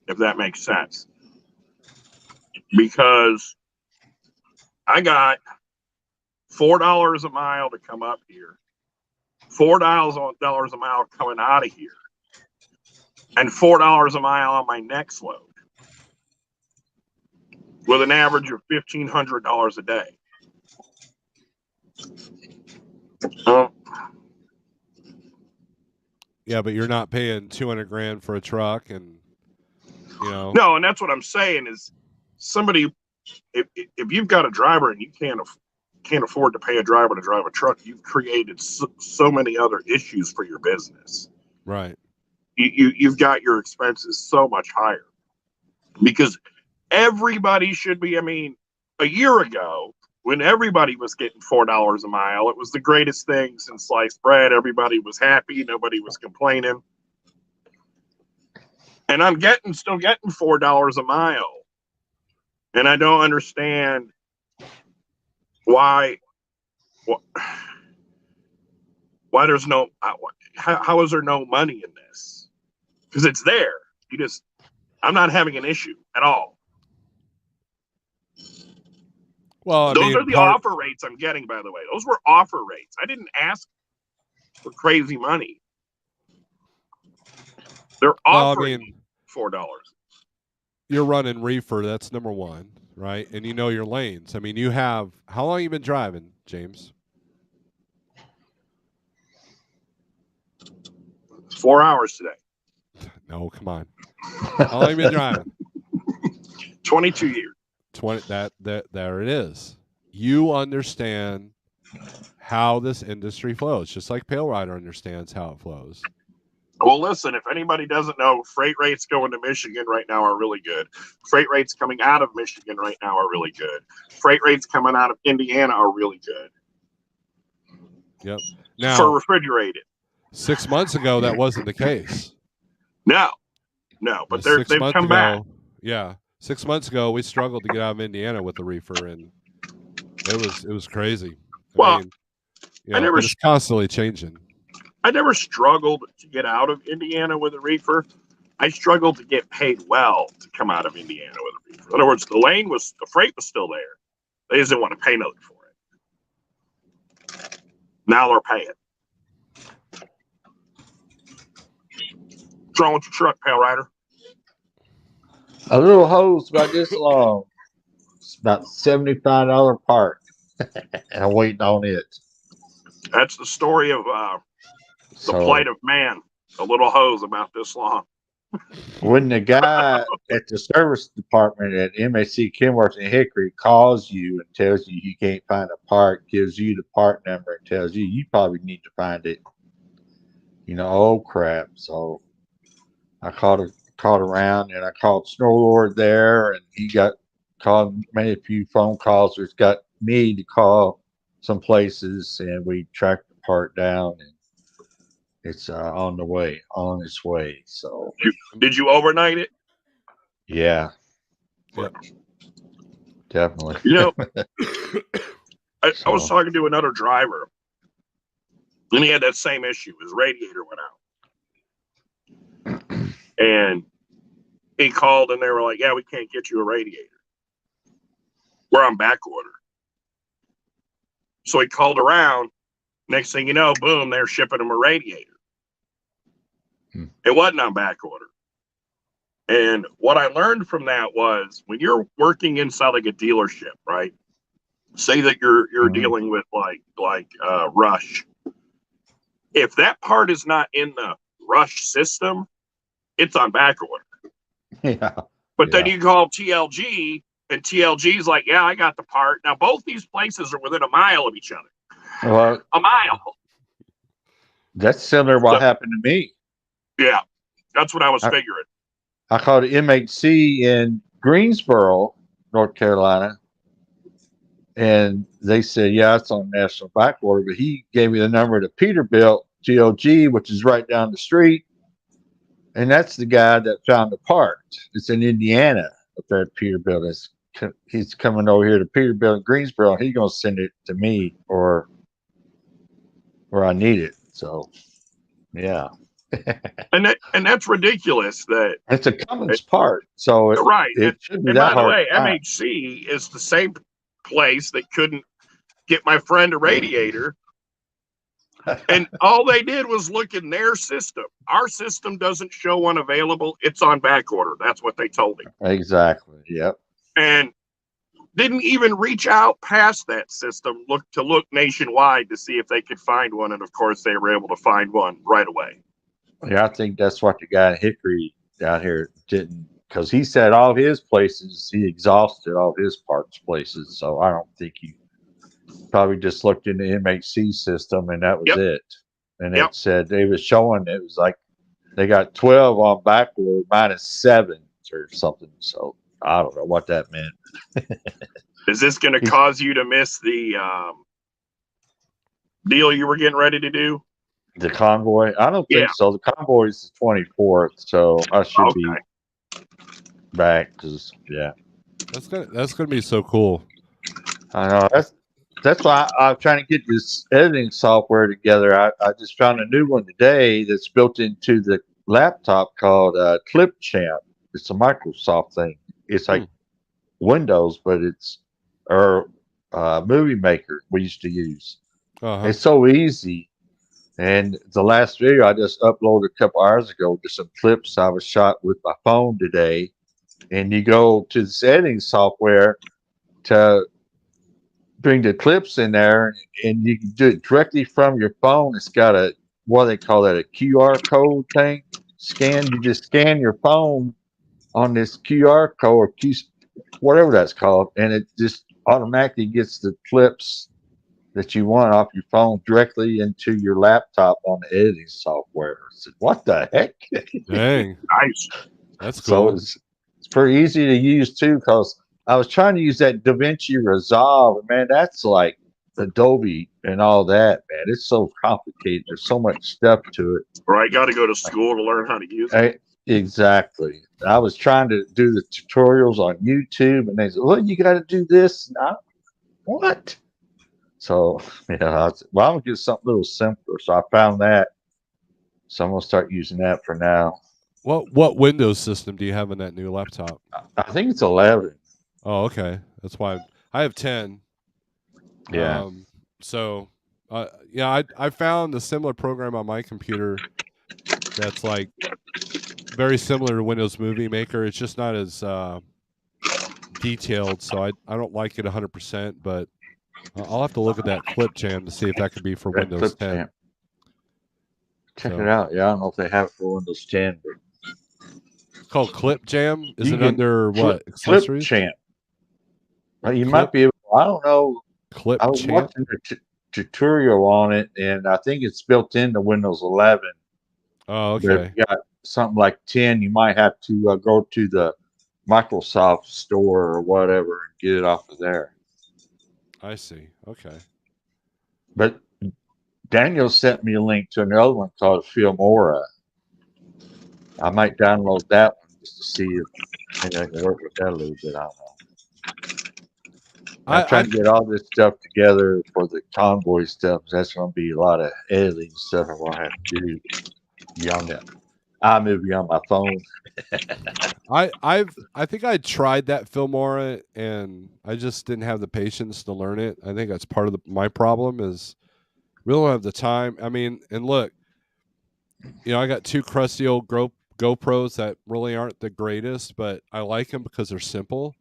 if that makes sense. Because I got $4 a mile to come up here, $4 a mile coming out of here, and $4 a mile on my next load. with an average of $1,500 a day. Yeah, but you're not paying 200 grand for a truck, and No, and that's what I'm saying is somebody, if you've got a driver and you can't afford to pay a driver to drive a truck, you've created so many other issues for your business. right. You've got your expenses so much higher because everybody should be. I mean, a year ago when everybody was getting $4 a mile, it was the greatest thing since sliced bread. Everybody was happy. Nobody was complaining. And I'm still getting $4 a mile. And I don't understand why there's no, how is there no money in this? Because it's there. I'm not having an issue at all. Well, Those are the offer rates I'm getting, by the way. Those were offer rates. I didn't ask for crazy money. They're offering $4. You're running reefer. That's number one, right? And you know your lanes. I mean, how long you been driving, James? 4 hours today. No, come on. How long you been driving? 22 years. 20. There it is. You understand how this industry flows, just like Pale Rider understands how it flows. Well, listen, if anybody doesn't know, freight rates going to Michigan right now are really good. Freight rates coming out of Michigan right now are really good. Freight rates coming out of Indiana are really good. Yep. Now, for refrigerated. 6 months ago, that wasn't the case. No, but they've come back. Yeah. 6 months ago, we struggled to get out of Indiana with the reefer, and it was crazy. I mean, it's constantly changing. I never struggled to get out of Indiana with a reefer. I struggled to get paid well to come out of Indiana with a reefer. In other words, the freight was still there. They just didn't want to pay nothing for it. Now they're paying. What's wrong with your truck, Pale Rider? A little hose about this long. It's about $75 part. I'm waiting on it. That's the story of the plight of man. A little hose about this long. When the guy at the service department at MAC Kenworth and Hickory calls you and tells you he can't find a part, gives you the part number and tells you probably need to find it. Oh crap. So I called around and I called Snowlord there, and he made a few phone calls, which got me to call some places, and we tracked the part down, and it's on its way. So did you overnight it? Yeah. Yep. Definitely. I was talking to another driver, and he had that same issue. His radiator went out. And he called, and they were like, yeah, we can't get you a radiator. We're on back order. So he called around. Next thing you know, boom, they're shipping him a radiator. It wasn't on back order. And what I learned from that was when you're working inside like a dealership, right? Say that you're dealing with like Rush. If that part is not in the Rush system, it's on back order. Yeah. But then you call TLG, and TLG's like, yeah, I got the part. Now, both these places are within a mile of each other. Well, a mile. That's similar to what happened to me. Yeah, that's what I was figuring. I called MHC in Greensboro, North Carolina, and they said, yeah, it's on national back order. But he gave me the number to Peterbilt TLG, which is right down the street. And that's the guy that found the part. It's in Indiana up there at Peterbilt. He's coming over here to Peterbilt in Greensboro, and he's going to send it to me or where I need it. So, yeah. and that's ridiculous. That it's a Cummins part. So right. It should be and that by the hard. way, MHC is the same place that couldn't get my friend a radiator. And all they did was look in their system. Our system doesn't show one available. It's on back order. That's what they told him. Exactly. Yep. And didn't even reach out past that system, look nationwide to see if they could find one. And of course, they were able to find one right away. Yeah, I think that's what the guy in Hickory down here didn't, because he said all his places, he exhausted all his parts places. So I don't think he probably just looked in the MHC system and that was Yep. it. And Yep. it said they was showing it was like they got 12 on backward -7 or something. So I don't know what that meant. Is this going to cause you to miss the deal you were getting ready to do? The convoy? I don't think Yeah. so. The convoy is the 24th, so I should be Okay. back. Cause yeah, That's gonna be so cool. I know that's why I'm trying to get this editing software together. I just found a new one today that's built into the laptop called Clipchamp. It's a Microsoft thing. It's like Windows, but it's Movie Maker we used to use. Uh-huh. It's so easy. And the last video I just uploaded a couple hours ago, just some clips I was shot with my phone today. And you go to the editing software to bring the clips in there, and you can do it directly from your phone. It's got a, what do they call that, a QR code thing? You just scan your phone on this QR code or whatever that's called, and it just automatically gets the clips that you want off your phone directly into your laptop on the editing software. I said, what the heck? Dang, Nice. that's So cool. it's pretty easy to use too, because I was trying to use that DaVinci Resolve, and man, that's like Adobe and all that, man. It's so complicated. There's so much stuff to it. Or I got to go to school to learn how to use it. Exactly. I was trying to do the tutorials on YouTube, and they said, well, you got to do this. What? So, yeah, well, I'm going to get something a little simpler. So I found that. So I'm going to start using that for now. What Windows system do you have in that new laptop? I think it's 11. Oh, okay. That's why I have 10. Yeah. So, yeah, I found a similar program on my computer that's like very similar to Windows Movie Maker. It's just not as detailed, so I don't like it 100%. But I'll have to look at that Clipchamp to see if that could be for Windows 10. Check it out. Yeah, I don't know if they have it for Windows 10, but it's called Clipjam. Is You it can under what accessories? Clipchamp. Well, you might be able. I don't know. I was Clipchamp. watching a tutorial on it, and I think it's built into Windows 11. Oh, But okay. if you got something like 10, you might have to go to the Microsoft store or whatever and get it off of there. I see. Okay. But Daniel sent me a link to another one called Filmora. I might download that one just to see if maybe I can work with that a little bit. I don't know. I'm trying to get all this stuff together for the convoy stuff. That's going to be a lot of editing stuff I'm going to have to do beyond that. iMovie on my phone. I think I tried that Filmora and I just didn't have the patience to learn it. I think that's part of my problem is really don't have the time. I mean, and look, I got two crusty old GoPros that really aren't the greatest, but I like them because they're simple.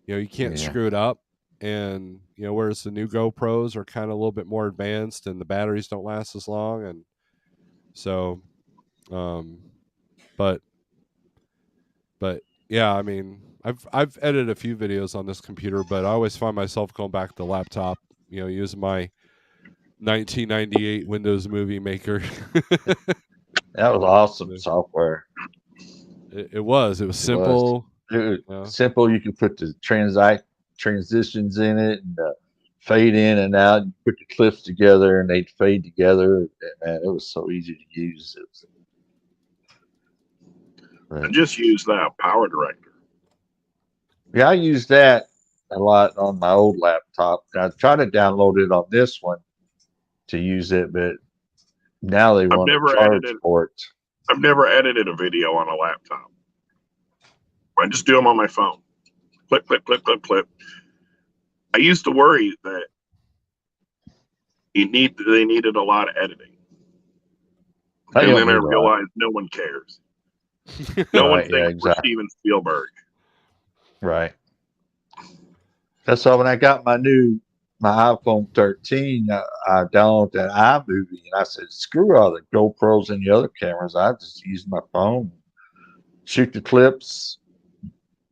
You can't screw it up. And, whereas the new GoPros are kind of a little bit more advanced and the batteries don't last as long. And so, but yeah, I mean, I've edited a few videos on this computer, but I always find myself going back to the laptop, using my 1998 Windows Movie Maker. That was awesome software. It was simple. Simple. You could put the transitions in it and fade in and out. You put the clips together and they'd fade together. Man, it was so easy to use. I just use that Power Director. Yeah, I use that a lot on my old laptop. I tried to download it on this one to use it, but now they want to charge for it. I've never edited a video on a laptop. I just do them on my phone. Clip, clip, clip, clip, clip. I used to worry that they needed a lot of editing. And then I realized no one cares. No one thinks we're Steven Spielberg. Right. That's why when I got my iPhone 13, I downloaded that iMovie, and I said, screw all the GoPros and the other cameras. I just use my phone, shoot the clips,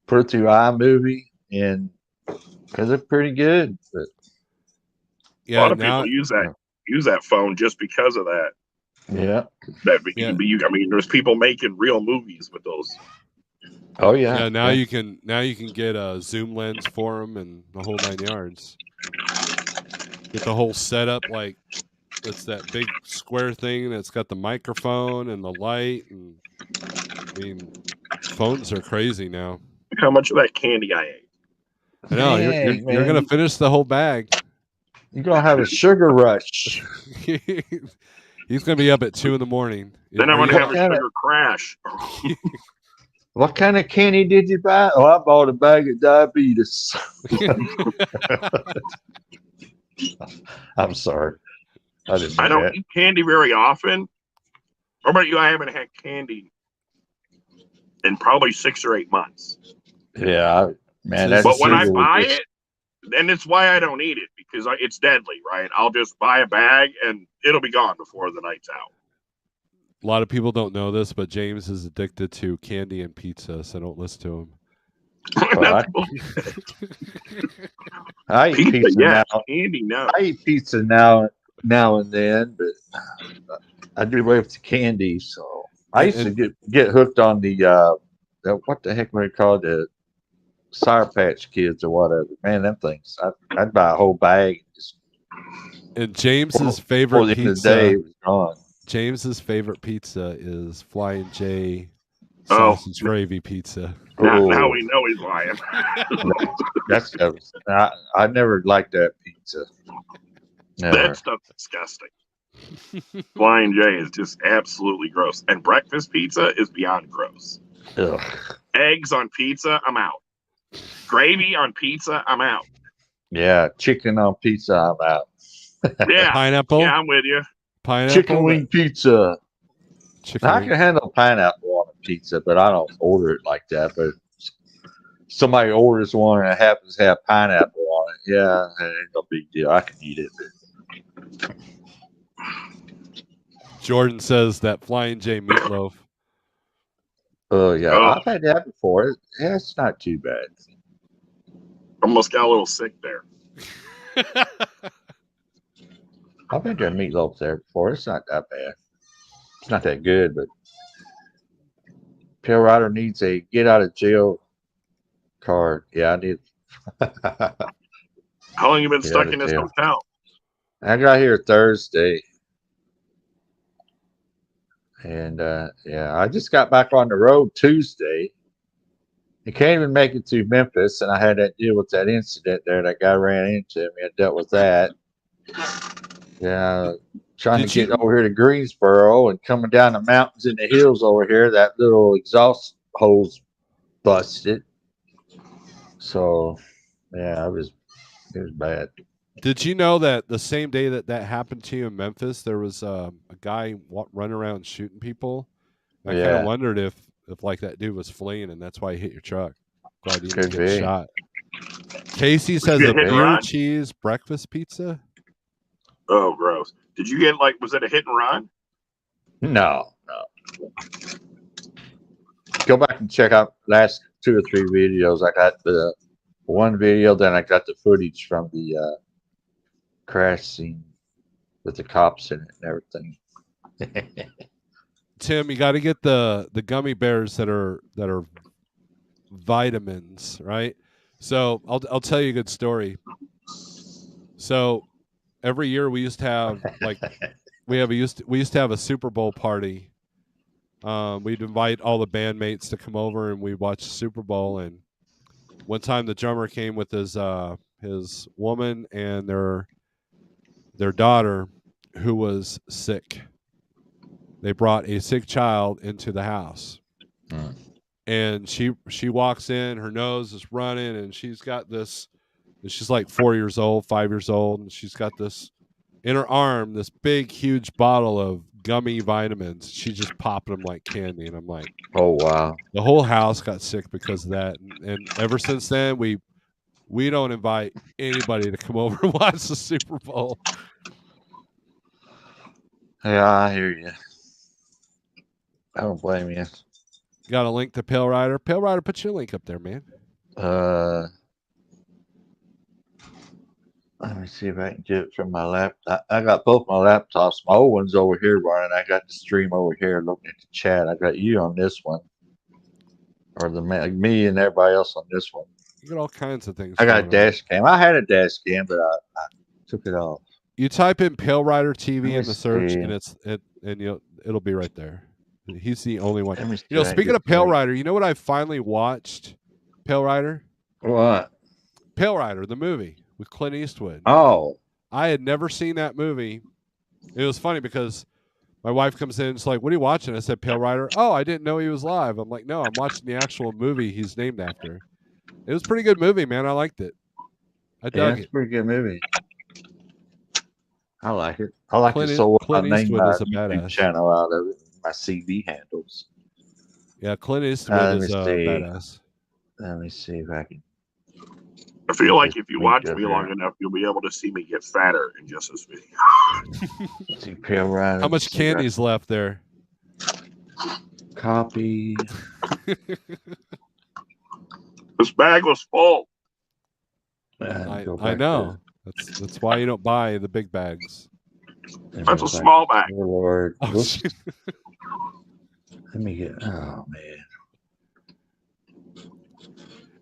put it through iMovie, and because it's pretty good. But A lot of now, people use that phone just because of that. yeah. I mean, there's people making real movies with those. Oh yeah. Yeah, now you can get a zoom lens for them and the whole 9 yards. Get the whole setup, like it's that big square thing that's got the microphone and the light, and I mean, phones are crazy now. Look how much of that candy I ate. I know you're gonna finish the whole bag. You're gonna have a sugar rush. He's gonna be up at 2 a.m. Then I'm gonna have a sugar crash. What kind of candy did you buy? Oh, I bought a bag of diabetes. I'm sorry. I don't eat candy very often. What about you? I haven't had candy in probably 6 or 8 months. Yeah, man. But when I buy it, and it's why I don't eat it, because it's deadly, right? I'll just buy a bag and it'll be gone before the night's out. A lot of people don't know this, but James is addicted to candy and pizza, so don't listen to him. I eat pizza now. Candy, no. I eat pizza now and then, but I do away with the candy. So I used to get hooked on the what the heck were they called, the Sour Patch Kids or whatever. Man, them things. I'd buy a whole bag. And James's favorite pizza. Day, it was gone. James's favorite pizza is Flying J sausage gravy pizza. Now we know he's lying. I never liked that pizza. Never. That stuff's disgusting. Flying J is just absolutely gross. And breakfast pizza is beyond gross. Ugh. Eggs on pizza, I'm out. Gravy on pizza, I'm out. Yeah, chicken on pizza, I'm out. Yeah. Pineapple? Yeah, I'm with you. Pineapple? Chicken wing pizza. I can handle pineapple on a pizza, but I don't order it like that. But somebody orders one and it happens to have pineapple on it. Yeah, it ain't no big deal. I can eat it. Jordan says that Flying J meatloaf. Oh, yeah. I've had that before. It's not too bad. Almost got a little sick there. I've been to a meatloaf there before. It's not that bad. It's not that good, but Pill Rider needs a get out of jail card. Yeah, I need. How long you been stuck in this hotel? I got here Thursday. And I just got back on the road Tuesday. I can't even make it to Memphis, and I had that deal with that incident there. That guy ran into me. I dealt with that. Yeah, trying to get over here to Greensboro and coming down the mountains and the hills over here. That little exhaust hose busted. So, yeah, it was bad. Did you know that the same day that happened to you in Memphis, there was a guy running around shooting people? I kind of wondered if like that dude was fleeing and that's why he hit your truck. Glad you didn't get shot. Casey says a beer cheese breakfast pizza. Oh, gross. Did you get was it a hit and run? No. Go back and check out last 2 or 3 videos. I got the one video, then I got the footage from the crash scene with the cops in it and everything. Tim, you got to get the gummy bears that are vitamins, right? So I'll tell you a good story. So every year we used to have we used to have a Super Bowl party. We'd invite all the bandmates to come over and we'd watch the Super Bowl. And one time the drummer came with his woman and their daughter who was sick. They brought a sick child into the house. And she walks in, her nose is running, and she's got this, she's like 4 years old, 5 years old, and she's got this in her arm, this big, huge bottle of gummy vitamins. She's just popping them like candy. And I'm like, oh, wow. The whole house got sick because of that. And ever since then, we we don't invite anybody to come over and watch the Super Bowl. Yeah, I hear you. I don't blame you. Got a link to Pale Rider. Pale Rider, put your link up there, man. Let me see if I can get it from my laptop. I got both my laptops. My old one's over here running. I got the stream over here looking at the chat. I got you on this one, or me and everybody else on this one. You got all kinds of things. I got a going on. dash cam. I had a dash cam, but I took it off. You type in Pale Rider TV Let me in the search, see. and it'll be right there. He's the only one. Let me see You know, if I can speaking get of Pale the- Rider, you know what I finally watched? Pale Rider? What? Pale Rider, the movie with Clint Eastwood. Oh, I had never seen that movie. It was funny because my wife comes in and it's like, what are you watching? I said, Pale Rider. Oh, I didn't know he was live. I'm like, no, I'm watching the actual movie he's named after. It was a pretty good movie, man. I liked it. I yeah, dug it's it. a pretty good movie. I like it. I like Clint- it so well. I Clint named Eastwood my is a YouTube badass. channel out of it. My CV handles. Yeah, Clint Eastwood let is me a see. badass. Let me see if I can. I feel like Just if you link watch up me here. long enough, you'll be able to see me get fatter in just this video. See Pale Rider. How much See if I candy's left there? can Copy. This bag was full. and go I back know. That's why you don't buy the big bags. to- That's go a back small bag. to Lord. Oh, Whoops. shit. Let me get. Oh man.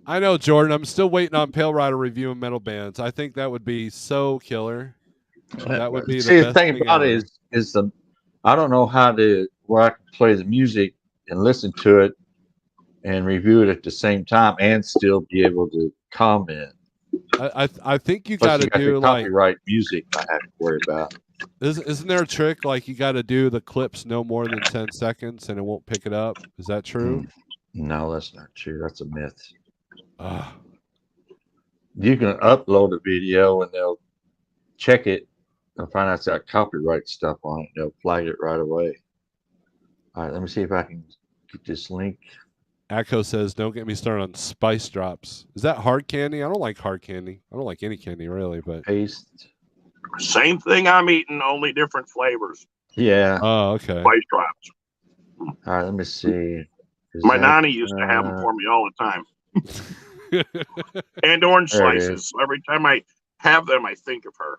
I know, Jordan. I'm still waiting on Pale Rider reviewing metal bands. I think that would be so killer. That would be the See, the best thing thing about ever. it is the I don't know how to where I can play the music and listen to it and review it at the same time and still be able to comment. I think you Plus, got to you got do the like copyright music I have to worry about. isn't there a trick like you got to do the clips no more than 10 seconds and it won't pick it up? Is that true? No, that's not true. That's a myth. Ah, You can upload a video and they'll check it and find out it's got copyright stuff on it. They'll flag it right away. All right, let me see if I can get this link. Echo says, "Don't get me started on spice drops. Is that hard candy? I don't like hard candy. I don't like any candy really, but Paste. Same thing I'm eating, only different flavors. Yeah. oh, okay. Spice drops. All right, let me see. Is My that, nanny used to have them for me all the time. And orange There it slices. Every time I have them, I think of her.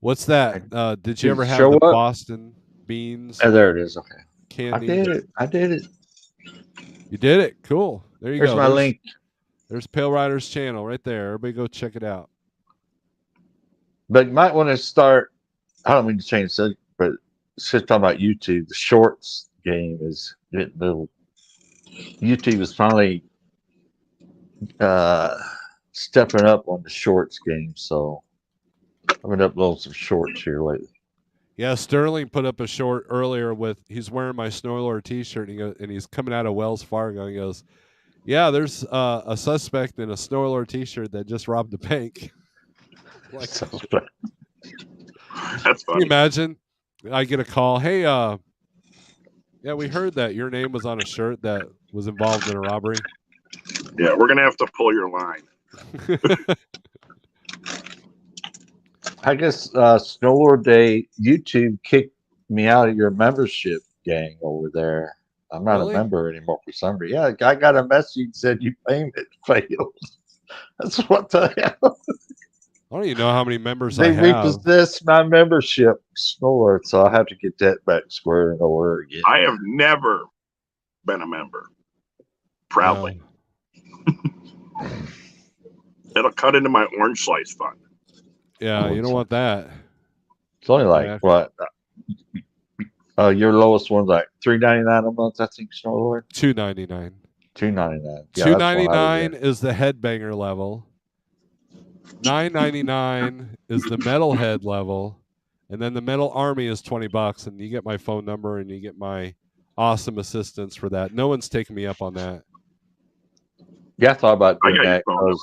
What's that? Did you Did ever it have show the up? Boston beans Oh, there it is. Okay. candy? I did it. You did it. Cool. There you Here's go. my link. There's Pale Rider's channel right there. Everybody go check it out. But you might want to start. I don't mean to change the subject, but just talking about YouTube. The shorts game is getting a little. YouTube is finally stepping up on the shorts game. So I've been uploading some shorts here lately. Yeah, Sterling put up a short earlier with he's wearing my Snorlord T-shirt and he's coming out of Wells Fargo. And he goes, "Yeah, there's a suspect in a Snorlord T-shirt that just robbed a bank." Like, So, That's can you funny. imagine? I get a call. Hey, yeah, we heard that your name was on a shirt that was involved in a robbery. Yeah, we're going to have to pull your line. I guess Snowlord Day YouTube kicked me out of your membership gang over there. I'm not Really? a member anymore for some reason. Yeah, I got a message that said your payment failed. That's what the hell. I don't even know how many members I They have. repossessed my membership, Snowlord, so I'll have to get that back square in order again. I have never been a member. Proudly. It'll cut into my orange slice fund. Yeah, you don't want that. It's only like Yeah. what? Your lowest one's like $3.99 a month, I think, Snowlord. $2.99. $2.99. $2.99 is the headbanger level. $9.99 is the metalhead level, and then the metal army is $20, and you get my phone number and you get my awesome assistance for that. No one's taking me up on that. Yeah, I thought about I doing got your that phone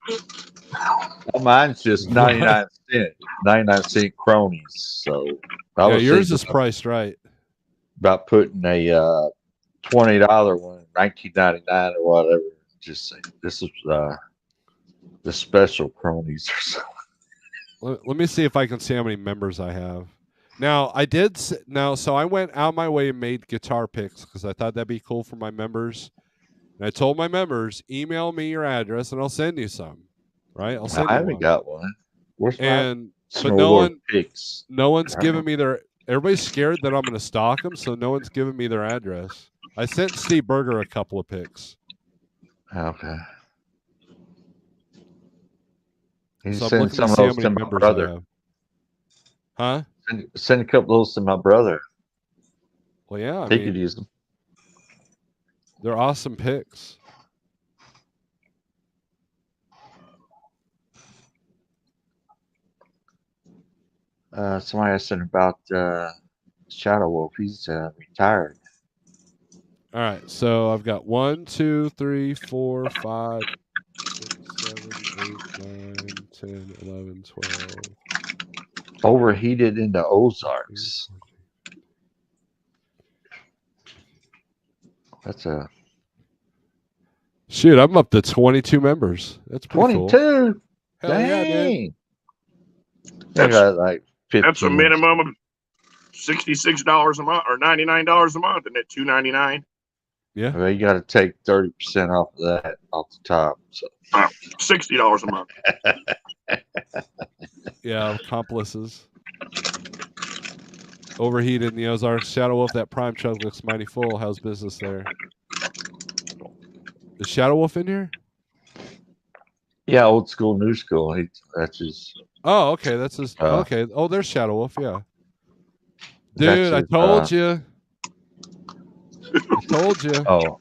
because mine's just 99 cents, 99-cent cronies. So I Yeah, was yours thinking is priced right. about putting a $20 one, $19.99 or whatever. Just say this is the special cronies or something. Let me see if I can see how many members I have. Now so I went out my way and made guitar picks because I thought that'd be cool for my members. And I told my members, email me your address and I'll send you some. Right? I'll send I you haven't one. got one. Where's my And but Snow no Lord one picks? no one's giving me their. Everybody's scared that I'm going to stalk them, so no one's giving me their address. I sent Steve Berger a couple of pics. Okay. You So I'm send looking some to of see how those many to my members I brother. have. Huh? Send a couple of those to my brother. Well, yeah. I He mean, could use them. they're awesome pics. Somebody asked him about Shadow Wolf. He's retired. All right. So I've got 1, 2, 3, 4, 5, 6, 7, 8, 9, 10, 11, 12. Overheated in the Ozarks. That's a Shoot, I'm up to 22 members. That's pretty cool. 22. Hell yeah, dude. Dang. I That's- got like 15. That's a minimum of $66 a month or $99 a month, and at $2.99, Yeah. Well, you got to take 30% off of that off the top. So $60 a month. Yeah, accomplices. Overheated in the Ozarks. Shadow Wolf, that prime chug looks mighty full. How's business there? Is Shadow Wolf in here? yeah, old school, new school. That's his. Oh, okay. That's his. Uh, Okay. Oh, there's Shadow Wolf. Yeah. That's Dude, I his, told you. I told you. Oh,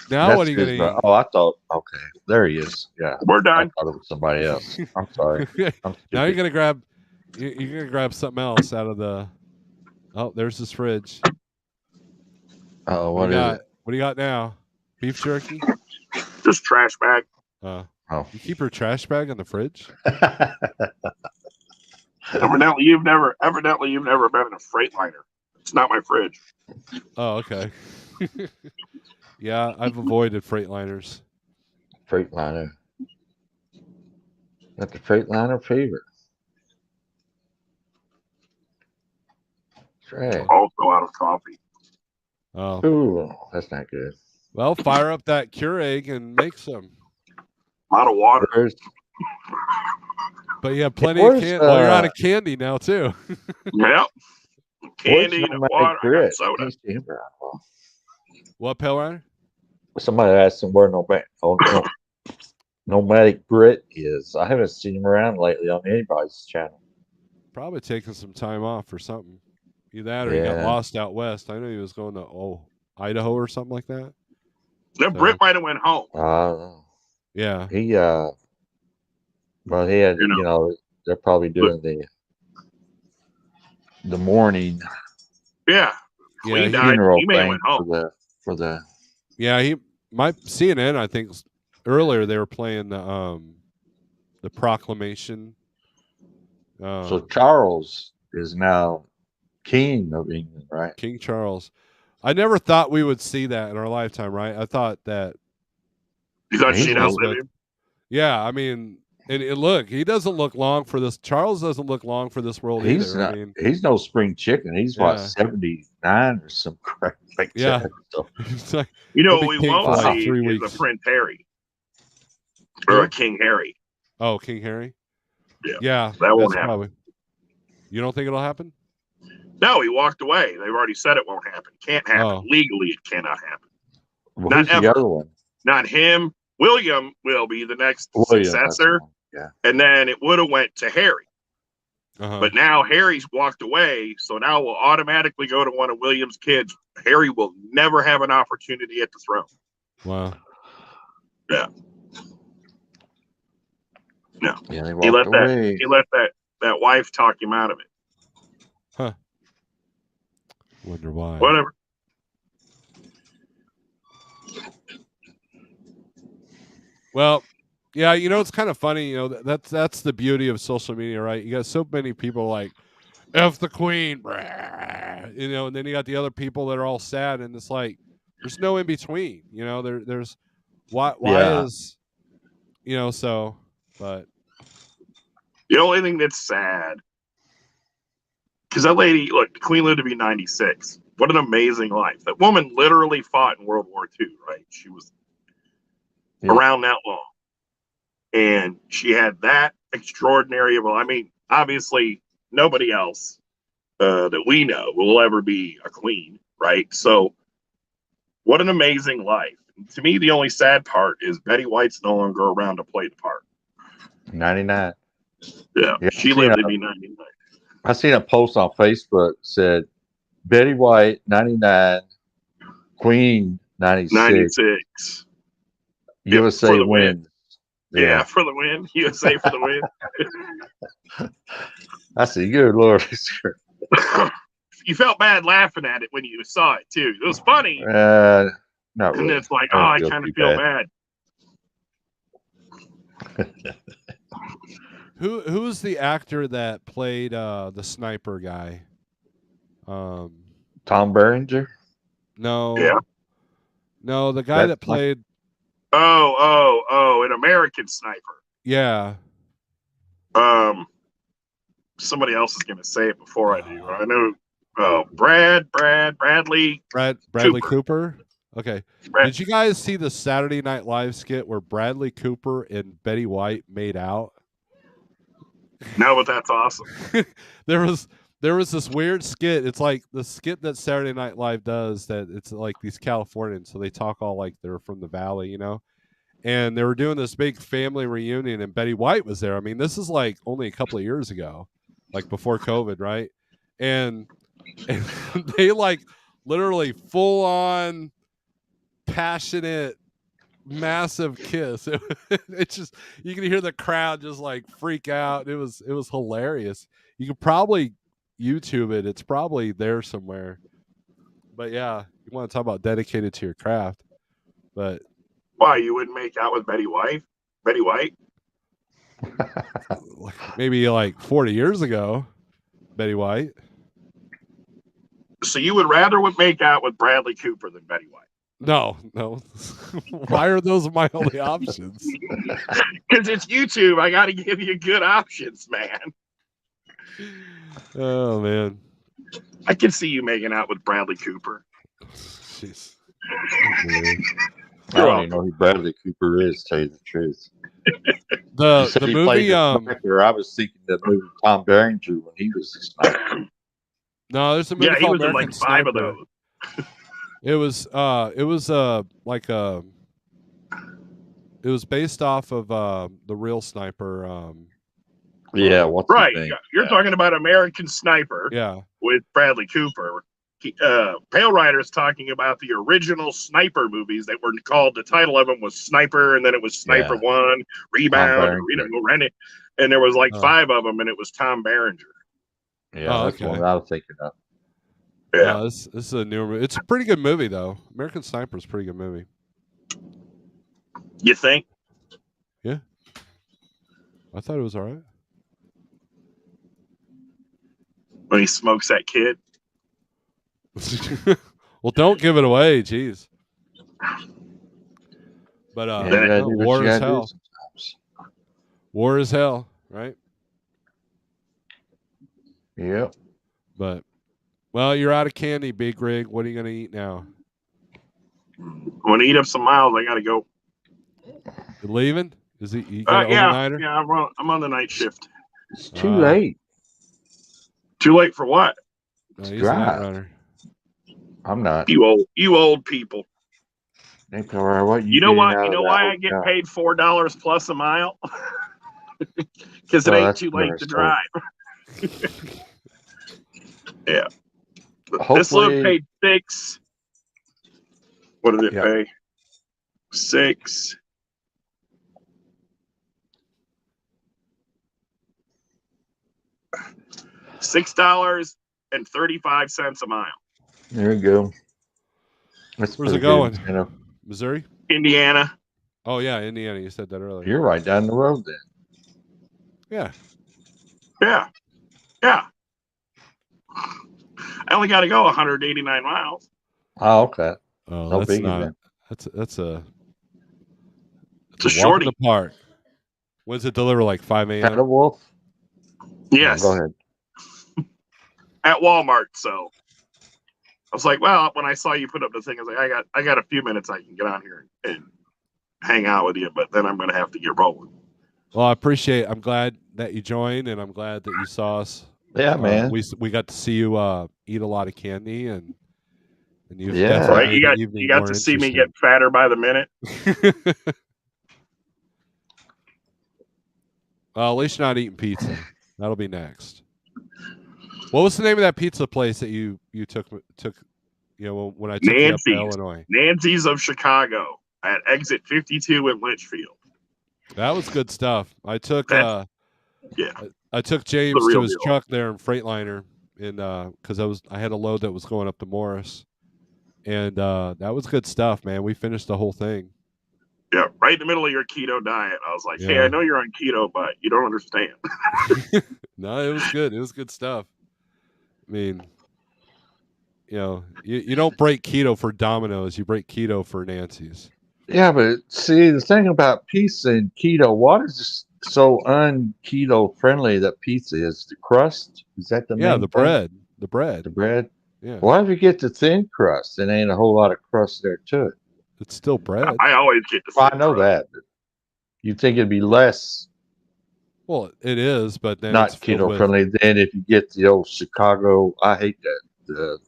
Now that's what are you his, gonna eat? oh, I thought. Okay, there he is. Yeah, We're I done. thought it was somebody else. I'm sorry. I'm Now you're stupid. gonna grab. You're gonna grab something else out of the. Oh, there's his fridge. Oh, What what do you is got? it? What do you got now? Beef jerky. Just trash bag. Oh. You keep your trash bag in the fridge? Evidently, you've never been in a Freightliner. It's not my fridge. Oh, okay. Yeah, I've avoided Freightliners. Freightliner. Got the Freightliner fever. That's right. Also out of coffee. Oh, Ooh, that's not good. well, fire up that Keurig and make some. A lot of water. Where's, But you have plenty of where's, candy. Well, you're out of candy now too. Yep. Candy where's and Nomadic water. I got Grit? soda. Can't see him around. Well, What, Pale Rider? somebody asked him where Nomadic Grit is. I haven't seen him around lately on anybody's channel. Probably taking some time off or something. Either that or he got Yeah. lost out west. I know he was going to Idaho or something like that. Then Britt might have went home. Yeah. He well, he had, You know. they're probably doing the morning Yeah. Yeah, Queen he- died. funeral He may have thing went home. for the Yeah, my CNN, I think earlier they were playing the proclamation. so Charles is now king of England, right? King Charles. I never thought we would see that in our lifetime, right? I thought that You thought He's she'd old. outlive him? yeah, I mean, and look, he doesn't look long for this. Charles doesn't look long for this world He's either. not. I mean, He's no spring chicken. He's what, Yeah. 79 or some crap like Yeah. that. So, it's like, You know He'll what be we king won't for like see 3 is weeks. a Prince Harry. Or Who? a King Harry. oh, King Harry. Yeah. Yeah, That won't that's happen. probably. You don't think it'll happen? No, he walked away. They've already said it won't happen. Can't happen. Oh. Legally, it cannot happen. well, Not who's the ever. other one? Not him. William will be the next William, that's the successor. one. Yeah. And then it would have went to Harry. Uh-huh. But now Harry's walked away, so now we'll automatically go to one of William's kids. Harry will never have an opportunity at the throne. Wow. Yeah, they He walked let away. He let that wife talk him out of it. Wonder why. Whatever. Well, yeah, it's kind of funny. That's the beauty of social media, right? You got so many people like F the Queen, brah, and then you got the other people that are all sad, and it's like there's no in between. There's why Yeah. is so But The only thing that's sad, because that lady, look, Queen lived to be 96. What an amazing life. That woman literally fought in World War II, right? She was around that long. And she had that extraordinary of, I mean, obviously nobody else that we know will ever be a queen, right? So what an amazing life. To me, the only sad part is Betty White's no longer around to play the part. 99. Yeah, she lived to be 99. I seen a post on Facebook said Betty White 99, Queen 96, 96. USA wins. Yeah, for the win. USA for the win. I said, good Lord. You felt bad laughing at it when you saw it too. It was funny. Not And really. it's like, I kind of feel bad. Who's the actor that played the sniper guy? Tom Berenger? No. Yeah. No, the guy that played. Oh, an American Sniper. Yeah. Somebody else is gonna say it before I do. I know. Oh, Bradley Cooper. Okay. Did you guys see the Saturday Night Live skit where Bradley Cooper and Betty White made out? No, but that's awesome. There was this weird skit. It's like the skit that Saturday Night Live does, that it's like these Californians, so they talk all like they're from the valley, you know? And they were doing this big family reunion, and Betty White was there. I mean, this is like only a couple of years ago, like before COVID, right? And they like literally full on passionate massive kiss. It's just, you can hear the crowd just like freak out. It was hilarious. You could probably YouTube it. It's probably there somewhere. But yeah, you want to talk about dedicated to your craft. But why, you wouldn't make out with Betty White? Maybe like 40 years ago, Betty White. So you would rather make out with Bradley Cooper than Betty White? No. Why are those my only options? Because it's YouTube. I got to give you good options, man. Oh, man. I can see you making out with Bradley Cooper. Jeez. I don't even know who Bradley Cooper is, to tell you the truth. The movie. I was thinking the movie Tom Berenger when he was a sniper. No, there's a movie he called was American in like 5 Sniper. of those. It was based off of the real Sniper. Yeah, what's right? the name? You're talking about American Sniper. Yeah, with Bradley Cooper. Pale Rider's talking about the original Sniper movies that were called. The title of them was Sniper, and then it was Sniper 1, Rebound, and there was like 5 of them, and it was Tom Berenger. Yeah, that's what I was thinking of. Yeah, no, this is a newer movie. It's a pretty good movie, though. American Sniper is a pretty good movie. You think? Yeah, I thought it was all right. When he smokes that kid. Well, don't give it away, jeez. But war is hell. War is hell, right? Yep. But well, you're out of candy, Big Rig. What are you gonna eat now? I'm gonna eat up some miles. I gotta go. You leaving? Is he? You got overnighter? Yeah. I'm on the night shift. It's too late. Too late for what? No, he's a night runner. I'm not. You old people. You know what? You know why I get paid $4 plus a mile? Because it ain't too late to drive. Yeah. This load paid 6. What did it pay? 6. $6.35 a mile. There you go. Where's it going? Missouri? Indiana. Oh yeah, Indiana. You said that earlier. You're right down the road then. Yeah. I only got to go 189 miles. Oh, okay. Oh, no that's biggie not. then. That's a shorty. walk in the park. When's it deliver? Like 5 Shadow a.m. Wolf? Yes, Go ahead. at Walmart. So I was like, well, when I saw you put up the thing, I was like, I got a few minutes I can get on here and hang out with you, but then I'm going to have to get rolling. Well, I appreciate. I'm glad that you joined, and I'm glad that you saw us. Yeah, man. We got to see you eat a lot of candy, and you've Yeah. definitely Right? made the evening You got more to see me interesting. get fatter by the minute. Well, at least you're not eating pizza. That'll be next. What was the name of that pizza place that you took? You know, when I took you up to Illinois. Nancy's of Chicago at exit 52 in Litchfield. That was good stuff. I took Yeah, I took the James to real his deal. truck there in Freightliner, and because I had a load that was going up to Morris, and that was good stuff, man. We finished the whole thing. Yeah, right in the middle of your keto diet. I was like, hey, Yeah. I know you're on keto, but you don't understand. No, it was good. It was good stuff. I mean, you know, you don't break keto for Domino's. You break keto for Nancy's. Yeah, but see, the thing about pizza and keto, what is just so un-keto friendly that pizza is? The crust? Is that the Yeah, main the thing? bread. The bread. The bread? Yeah. Why if you get the thin crust? There ain't a whole lot of crust there to it. It's still bread. I always get the Well, thin I know crust. that. But you'd think it'd be less Well, it is, but then not it's filled keto with friendly than if you get the old Chicago. I hate that.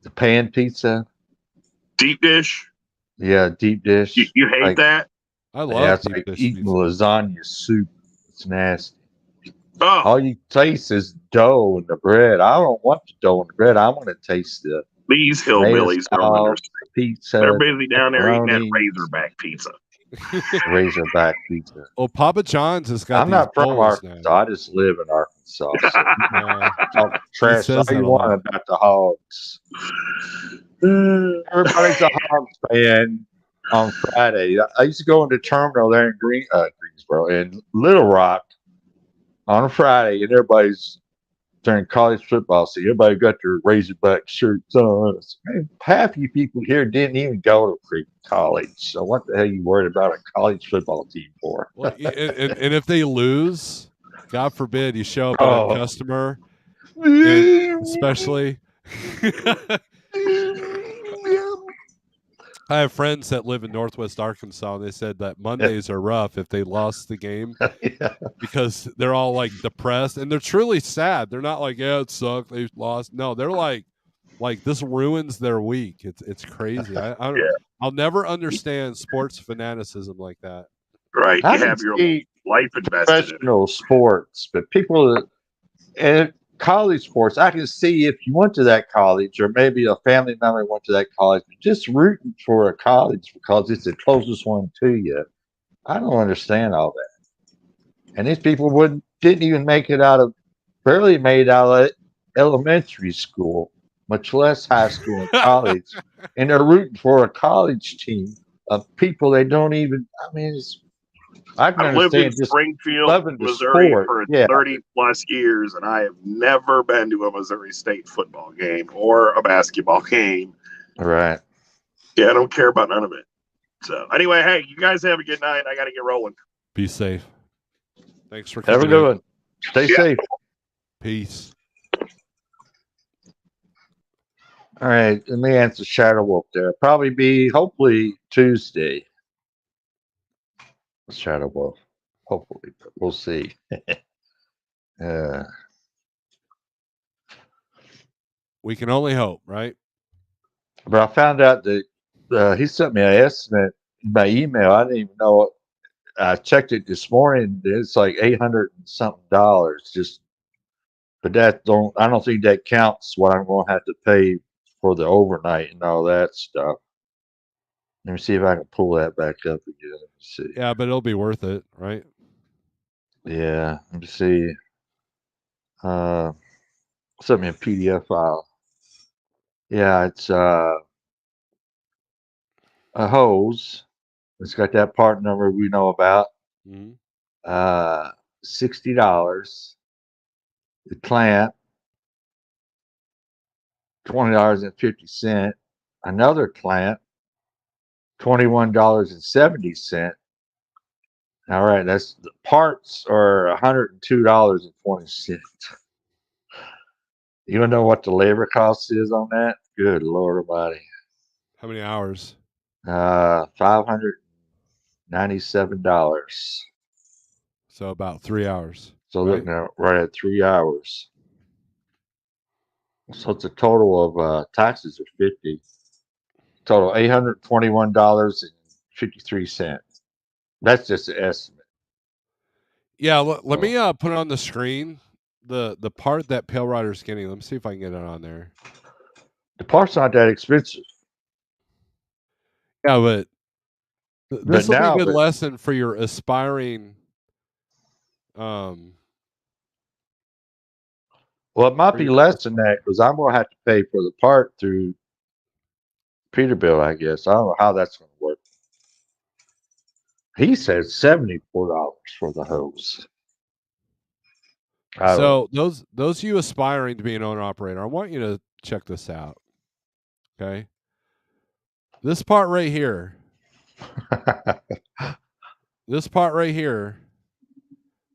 The pan pizza. Deep dish. Yeah, deep dish. You hate Like, that? I yeah, love it's deep like dish eating pizza. lasagna soup. It's nasty. Oh, All you taste is dough and the bread. I don't want the dough and the bread. I want to taste the these tomato hillbillies don't sauce, understand. the pizza, They're busy down there eating that pepperoni, Razorback pizza. Razorback pizza. Well, Papa John's has got I'm these not from bowls now. Arkansas. I just live in Arkansas. So talk trash all says that you a want lot. about the Hogs. Everybody's a Hogs fan on Friday. I used to go in the terminal there in Greensboro in Little Rock on a Friday, and everybody's during college football season. Everybody got their Razorback shirts on. Man, half you people here didn't even go to freaking college. So what the hell you worried about a college football team for? Well, and if they lose, God forbid, you show up at Oh. a customer, and especially. I have friends that live in Northwest Arkansas, and they said that Mondays are rough if they lost the game Yeah. because they're all like depressed and they're truly sad. They're not like, yeah, it sucked, they lost. No, they're like this ruins their week. It's crazy. I'll never understand sports fanaticism like that. Right. I You can have your see life invested in it. professional sports, but people and college sports, I can see if you went to that college or maybe a family member went to that college, but just rooting for a college because it's the closest one to you. I don't understand all that. And these people didn't even make it out of, barely made out of elementary school, much less high school and college. And they're rooting for a college team of people they don't even, I mean, I can I've lived in understand just Springfield, loving the Missouri sport. for Yeah. 30 plus years, and I have never been to a Missouri State football game or a basketball game. Right. Yeah, I don't care about none of it. So anyway, hey, you guys have a good night. I got to get rolling. Be safe. Thanks for Have a coming good in. one. Stay Yeah. safe. Peace. All right. Let me answer Shadow Wolf there. Probably be hopefully Tuesday. Shadow Wolf. Hopefully, but we'll see. We can only hope, right? But I found out that he sent me an estimate by email. I didn't even know it. I checked it this morning. It's like $800 and something. Just, but I don't think that counts what I'm going to have to pay for the overnight and all that stuff. Let me see if I can pull that back up again. Let me see. Yeah, but it'll be worth it, right? Yeah, let me see. Sent me a PDF file. Yeah, it's a hose. It's got that part number we know about. Mm-hmm. $60. The clamp, $20.50. Another clamp, $21.70. All right, that's the parts are $102.20. You wanna know what the labor cost is on that? Good Lord Almighty. How many hours? $597. So about 3 hours. So right? looking at right at 3 hours. So it's a total of taxes of 50. Total $821.53. That's just an estimate. Yeah, let me Oh. put it on the screen the part that Pale Rider's getting. Let me see if I can get it on there. The parts not that expensive. Yeah, but this will be a now, good but lesson for your aspiring um well, it might for be your less than that because I'm gonna have to pay for the part through Peterbilt, I guess. I don't know how that's gonna work. He said $74 for the hose. I don't So those of you aspiring to be an owner operator, I want you to check this out. Okay? This part right here. know. This part right here.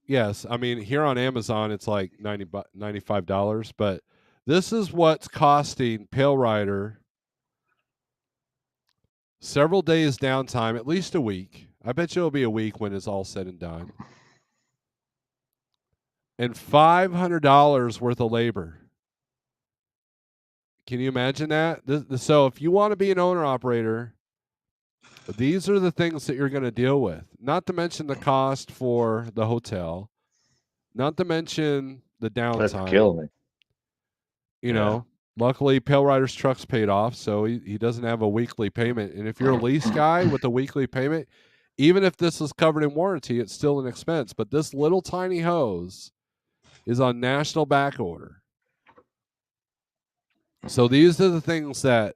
Yes, I mean here on Amazon it's like $95, but this is what's costing Pale Rider several days downtime, at least a week. I bet you it'll be a week when it's all said and done. And $500 worth of labor. Can you imagine that? So if you want to be an owner operator, these are the things that you're going to deal with. Not to mention the cost for the hotel, not to mention the That's downtime. killing me. You Yeah. know, luckily Pale Rider's truck's paid off, so he doesn't have a weekly payment. And if you're a lease guy with a weekly payment, even if this is covered in warranty, it's still an expense. But this little tiny hose is on national back order. So these are the things that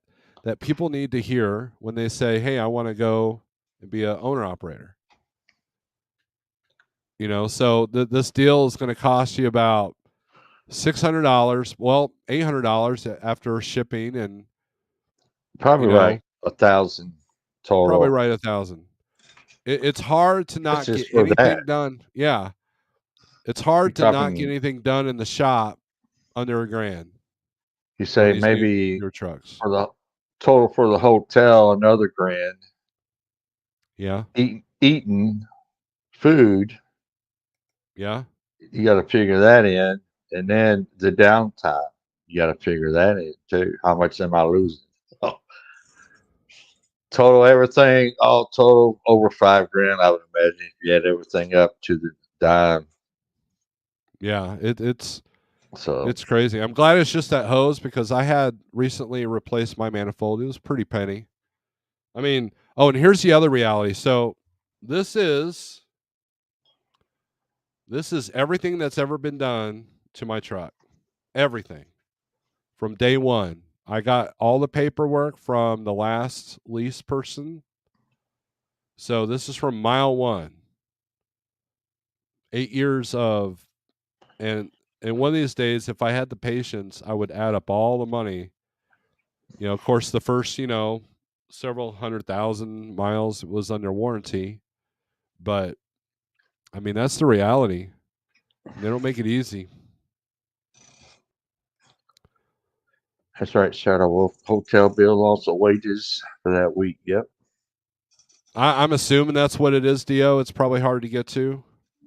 people need to hear when they say, "Hey, I want to go and be an owner operator." You know, so this deal is going to cost you about $600. Well, $800 after shipping, and Probably know, 1,000 probably total. right 1,000. It's hard to That's not get just for that. anything done. Yeah, it's You're hard to not get talking. anything done in the shop under $1,000 You on say these maybe newer trucks. for the total for the hotel another grand. Yeah, Eating food, yeah. you got to figure that in, and then the downtime, you got to figure that in too. How much am I losing? Oh, total everything, all total over 5 grand. I would imagine if you had everything up to the dime. Yeah, it's So crazy. I'm glad it's just that hose because I had recently replaced my manifold. It was pretty penny. I mean, oh, and here's the other reality. So this is everything that's ever been done to my truck. Everything from day one. I got all the paperwork from the last lease person. So this is from mile one. 8 years of and one of these days, if I had the patience, I would add up all the money. You know, of course, the first, several 100,000 miles was under warranty, but I mean, that's the reality. They don't make it easy. that's right, Shadow Wolf. Hotel bill, also wages for that week. Yep. I'm assuming that's what it is, Dio. It's probably hard to get to,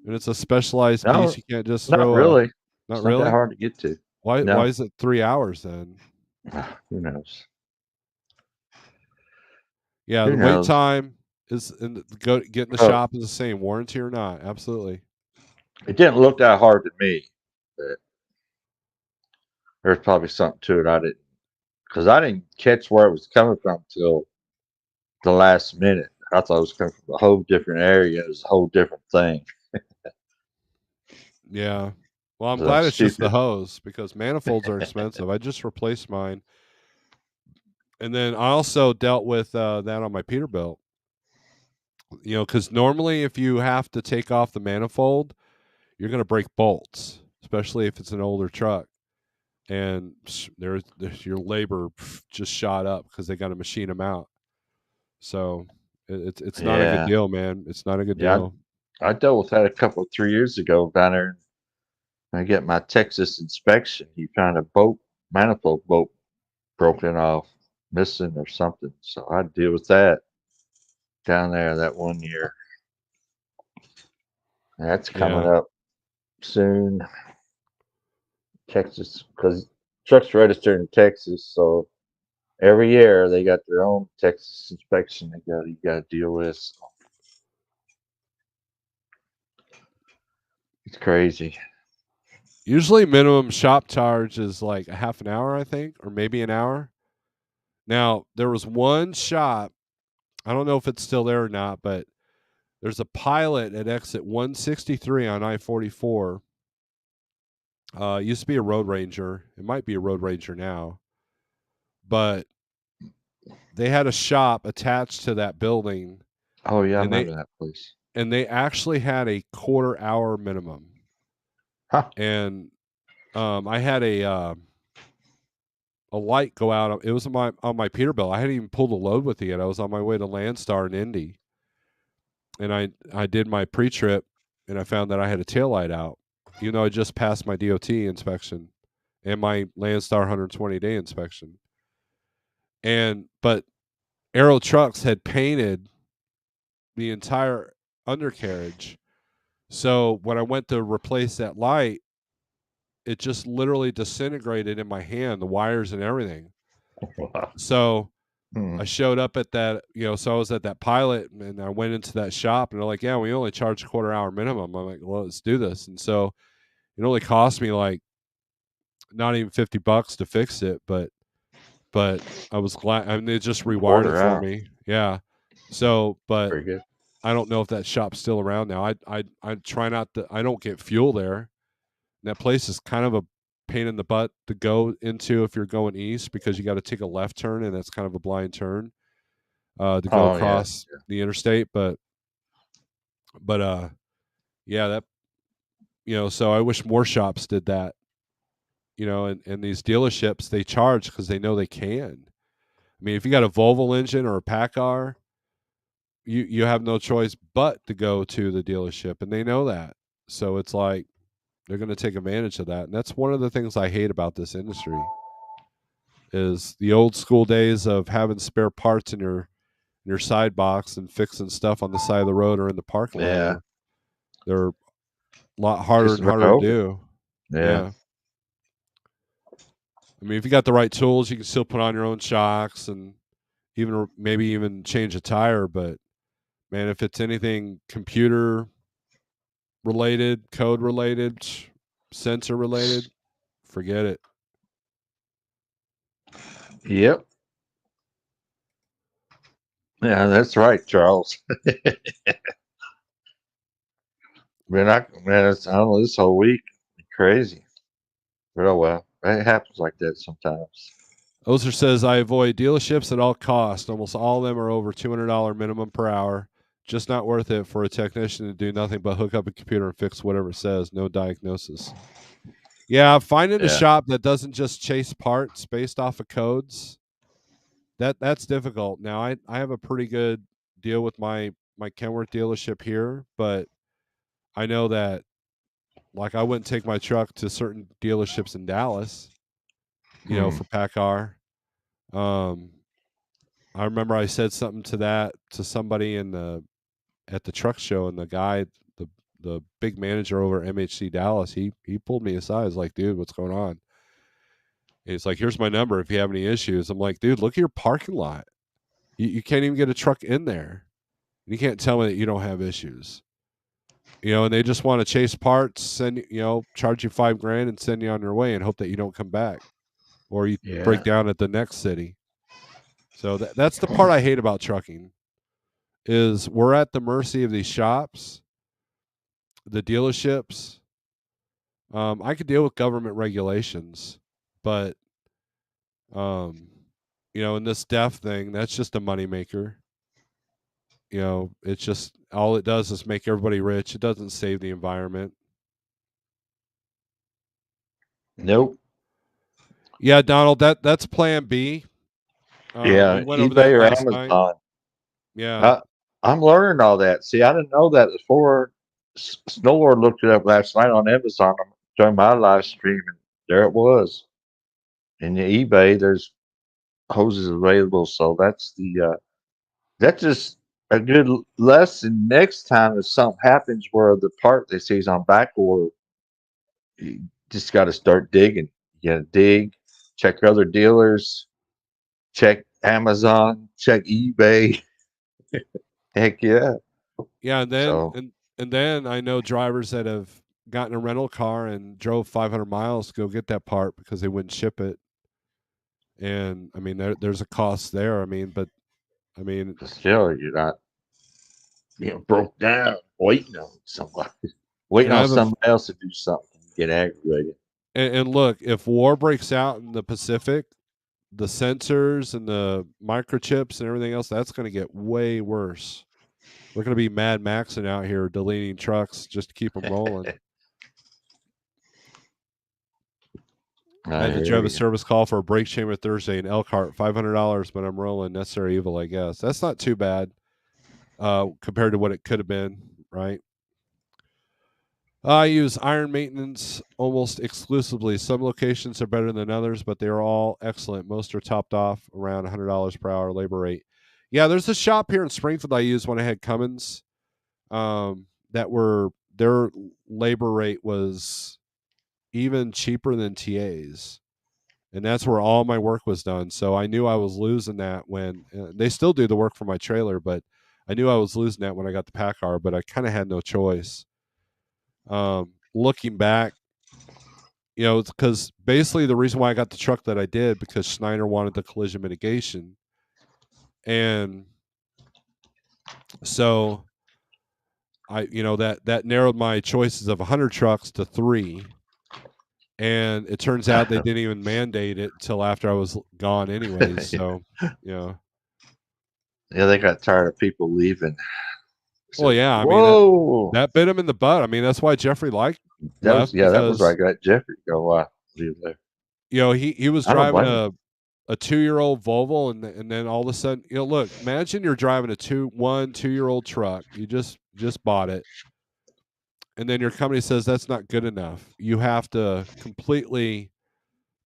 and it's a specialized No, piece. You can't just not throw a. really. Not It's not that really. hard to get to. Why? Why No. is it 3 hours then? Who knows? Yeah, Who the wait knows? time is get in the Oh, shop is the same, warranty or not. Absolutely. it didn't look that hard to me, but there's probably something to it. Because I didn't catch where it was coming from till the last minute. I thought it was coming from a whole different area. It was a whole different thing. Yeah. Well, I'm So I'm glad it's just the stupid. hose because manifolds are expensive. I just replaced mine, and then I also dealt with that on my Peterbilt. You know, because normally if you have to take off the manifold, you're going to break bolts, especially if it's an older truck. And there's your labor just shot up because they got to machine them out. So it's not a good Yeah, deal, man. It's not a good yeah. deal. I dealt with that a couple 3 years ago down there. I get my Texas inspection. He found a manifold bolt broken off, missing or something. So I deal with that down there that 1 year. That's coming Yeah. up soon. Texas, because trucks registered in Texas, so every year they got their own Texas inspection you got to deal with. So. It's crazy. Usually minimum shop charge is like a half an hour, I think, or maybe an hour. Now, there was one shop, I don't know if it's still there or not, but there's a Pilot at exit 163 on I-44. It used to be a Road Ranger. It might be a Road Ranger now. But they had a shop attached to that building. Oh yeah, I and remember that place. And they actually had a quarter-hour minimum. Huh. And I had a light go out. It was on my Peterbilt. I hadn't even pulled a load with it yet. I was on my way to Landstar in Indy, and I did my pre-trip, and I found that I had a taillight out, even though I just passed my DOT inspection and my Landstar 120-day inspection. But Aero Trucks had painted the entire undercarriage, so when I went to replace that light, it just literally disintegrated in my hand, the wires and everything. So I showed up at that, so I was at that Pilot, and I went into that shop, and they're like, yeah, we only charge a quarter-hour minimum. I'm like, well, let's do this. And so it only cost me like not even $50 to fix it, but I was glad. I mean, they just rewired it for me. Yeah. So, but very good. I don't know if that shop's still around now. I try not to. I don't get fuel there. And that place is kind of a pain in the butt to go into if you're going east, because you got to take a left turn, and that's kind of a blind turn to go across the interstate. But yeah, that, so I wish more shops did that. And these dealerships, they charge because they know they can. I mean, if you got a Volvo engine or a PACCAR, you have no choice but to go to the dealership, and they know that. So it's like they're going to take advantage of that. And that's one of the things I hate about this industry is the old school days of having spare parts in your side box and fixing stuff on the side of the road or in the parking lot. They're a lot harder and harder to do. Yeah. I mean, if you got the right tools, you can still put on your own shocks and maybe even change a tire. But man, if it's anything computer related, code related, sensor related, forget it. Yep. Yeah, that's right, Charles. Man, I don't know, this whole week, crazy. But oh well, it happens like that sometimes. Ozer says, I avoid dealerships at all costs. Almost all of them are over $200 minimum per hour. Just not worth it for a technician to do nothing but hook up a computer and fix whatever it says. No diagnosis. Yeah, finding a shop that doesn't just chase parts based off of codes, that's difficult. Now, I have a pretty good deal with my Kenworth dealership here, but I know that, like, I wouldn't take my truck to certain dealerships in Dallas, for PACCAR. I remember I said something to somebody at the truck show, and the guy, the big manager over at MHC Dallas, he pulled me aside. He's like, dude, what's going on? And he's like, here's my number if you have any issues. I'm like, dude, look at your parking lot. You can't even get a truck in there. You can't tell me that you don't have issues. And they just want to chase parts, charge you $5,000 and send you on your way and hope that you don't come back, or you break down at the next city. So that's the part I hate about trucking, is we're at the mercy of these shops, the dealerships. I could deal with government regulations, but in this DEF thing, that's just a moneymaker. It's just, all it does is make everybody rich. It doesn't save the environment. Nope. Yeah, Donald, that's plan B. Yeah, we went over eBay that or last Amazon. night. Yeah. I'm learning all that. See, I didn't know that before. Snowlord looked it up last night on Amazon during my live stream, and there it was. In the eBay, there's hoses available. So that's just a good lesson. Next time if something happens where the part they say is on back order, you just got to start digging. You got to dig, check other dealers, check Amazon, check eBay. Heck yeah. Yeah, and then So and then I know drivers that have gotten a rental car and drove 500 miles to go get that part because they wouldn't ship it. And I mean, there's a cost there. I mean, but I mean, still, you're not broke down, waiting on somebody, waiting and I on have somebody else to do something, get aggravated. and look, if war breaks out in the Pacific, the sensors and the microchips and everything else, that's going to get way worse. We're going to be Mad Maxing out here deleting trucks just to keep them rolling. I had to drive a service call for a brake chamber Thursday in Elkhart, $500, but I'm rolling necessary evil, I guess. That's not too bad compared to what it could have been, right? I use iron maintenance almost exclusively. Some locations are better than others, but they are all excellent. Most are topped off around $100 per hour labor rate. Yeah, there's a shop here in Springfield I used when I had Cummins that were their labor rate was even cheaper than TA's. And that's where all my work was done. So I knew I was losing that when they still do the work for my trailer, but I knew I was losing that when I got the PACCAR, but I kind of had no choice. Looking back, you know, it's because basically the reason why I got the truck that I did because Schneider wanted the collision mitigation. And so that narrowed my choices of 100 trucks to 3. And it turns out they didn't even mandate it until after I was gone anyways. So, yeah, they got tired of people leaving. So, well, yeah, I mean that bit him in the butt. I mean, that's why Jeffrey left. That was why I got Jeffrey to go leave there. You know, he was driving a 2-year-old Volvo, and then all of a sudden, look, imagine you're driving a 2-year-old truck. You just bought it. And then your company says that's not good enough. You have to completely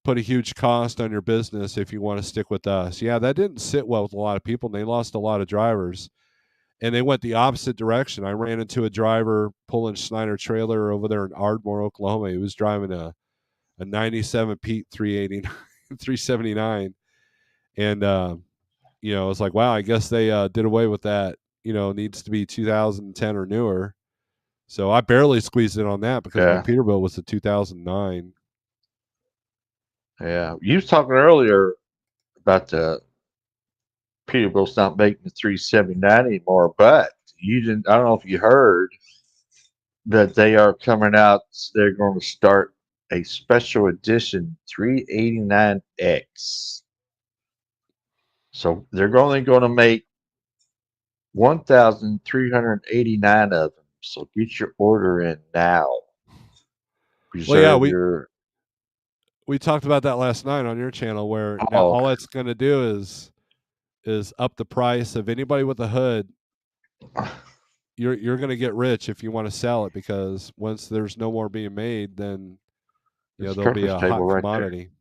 put a huge cost on your business if you want to stick with us. Yeah, that didn't sit well with a lot of people, and they lost a lot of drivers. And they went the opposite direction. I ran into a driver pulling Schneider trailer over there in Ardmore, Oklahoma. He was driving a 97 Pete 379. And, it's like, wow, I guess they did away with that. Needs to be 2010 or newer. So I barely squeezed in on that because my Peterbilt was a 2009. Yeah. You was talking earlier about the Peterbilt's not making the 379 anymore, but I don't know if you heard that they are coming out. They're going to start a special edition 389X. So they're only going to make 1,389 of them. So get your order in now. We talked about that last night on your channel where now all that's going to do is up the price of anybody with a hood. You're going to get rich if you want to sell it because once there's no more being made, then there'll be a hot commodity.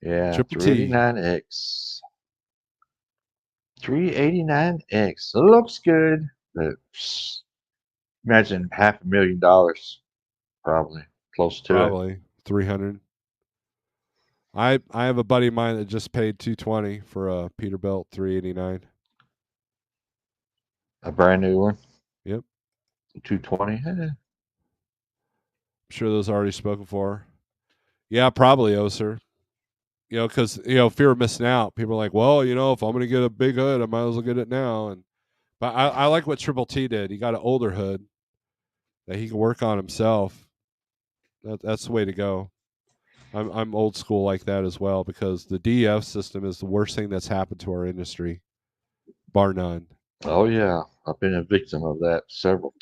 Yeah, 389X. 389X. It looks good, but imagine $500,000, probably close to probably 300. I have a buddy of mine that just paid $220 for a Peterbilt 389. A brand new one. Yep. 220. I'm sure those are already spoken for. Yeah, probably, sir. Because fear of missing out. People are like, well, if I'm going to get a big hood, I might as well get it now. But I like what Triple T did. He got an older hood that he can work on himself. That's the way to go. I'm old school like that as well because the DEF system is the worst thing that's happened to our industry, bar none. Oh yeah, I've been a victim of that several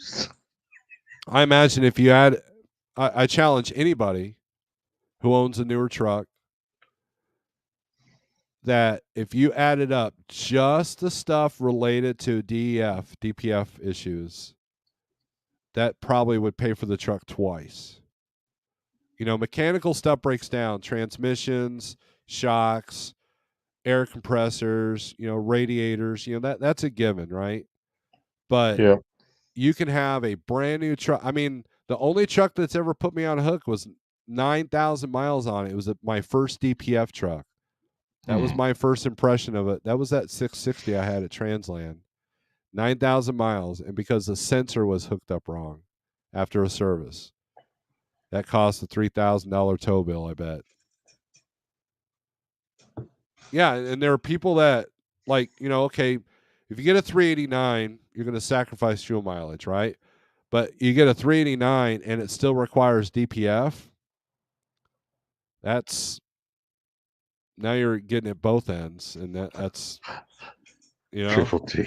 times. I imagine if you had, I challenge anybody who owns a newer truck that if you added up just the stuff related to DPF issues, that probably would pay for the truck twice. You know, mechanical stuff breaks down, transmissions, shocks, air compressors, you know, radiators, you know, that's a given, right? But Yeah. you can have a brand new truck. I mean, the only truck that's ever put me on a hook was 9,000 miles on it. It was my first DPF truck. That was my first impression of it. That was that 660 I had at Transland. 9,000 miles, and because the sensor was hooked up wrong after a service. That cost a $3,000 tow bill, I bet. Yeah, and there are people that, like, you know, okay, if you get a 389, you're going to sacrifice fuel mileage, right? But you get a 389 and it still requires DPF. That's, now you're getting at both ends, and that's, you know. Triple T.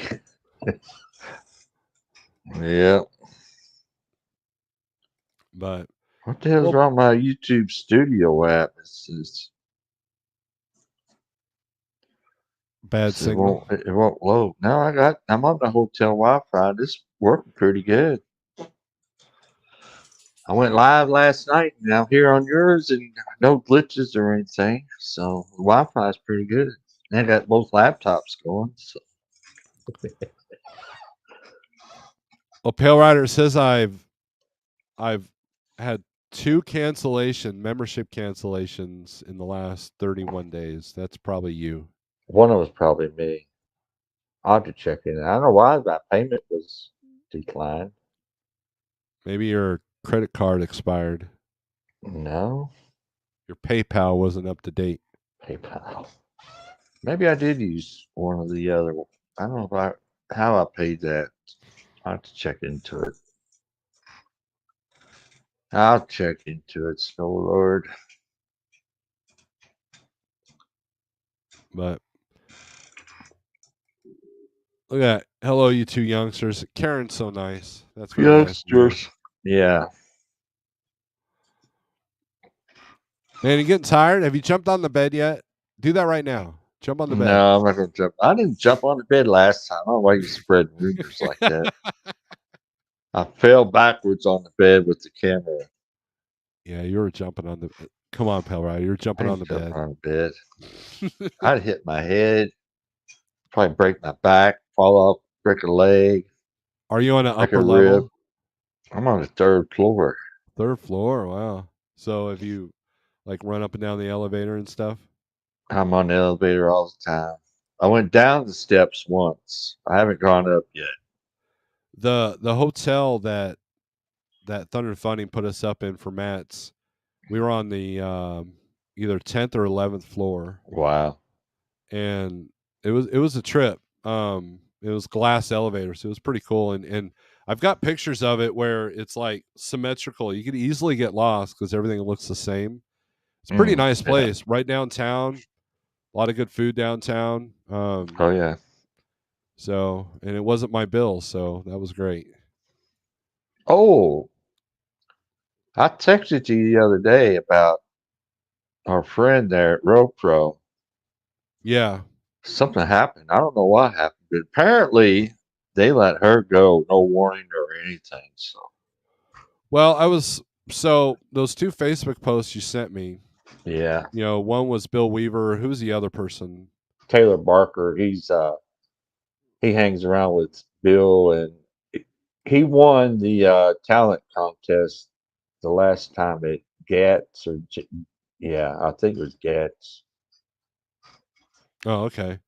Yeah. But What the hell's wrong with my YouTube Studio app? It's bad signal. It won't load. No, I'm on the hotel Wi-Fi. This working pretty good. I went live last night and I'm here on yours and no glitches or anything. So the Wi-Fi is pretty good. And I got both laptops going. So Well, Pale Rider says I've had 2 membership cancellations in the last 31 days. That's probably you. one of them was probably me. I'll have to check in. I don't know why my payment was declined. Maybe your credit card expired. No. Your PayPal wasn't up to date. PayPal. Maybe I did use one of the other. I don't know how I paid that. I'll have to check into it. I'll check into it, so Lord. But look at that. Hello, you two youngsters. Karen's so nice. That's very nice of you. Youngsters. Yeah. Man, you getting tired? Have you jumped on the bed yet? Do that right now. Jump on the bed. No, I'm not gonna jump. I didn't jump on the bed last time. I don't know why you spread rumors like that. I fell backwards on the bed with the camera. Yeah, you were jumping on the. Come on, Pale Rider. You're jumping on the bed. On the bed. I'd hit my head, probably break my back, fall off, break a leg. Are you on an break upper a level? rib. I'm on the 3rd floor. 3rd floor? Wow. So if you like run up and down the elevator and stuff? I'm on the elevator all the time. I went down the steps once. I haven't gone up yet. The hotel that Thunder Funding put us up in for Matt's, we were on the either 10th or 11th floor. Wow. And it was a trip. It was glass elevators. It was pretty cool, and I've got pictures of it where it's like symmetrical. You could easily get lost because everything looks the same. It's a pretty nice place, right downtown. A lot of good food downtown. Oh yeah. So, and it wasn't my bill, so that was great. Oh, I texted you the other day about our friend there at Road Pro. Yeah. Something happened. I don't know what happened, but apparently they let her go, no warning or anything. So, well, so those 2 Facebook posts you sent me. Yeah. You know, one was Bill Weaver. Who's the other person? Taylor Barker. He hangs around with Bill, and he won the talent contest the last time at Gats yeah, I think it was Gats. Oh, okay.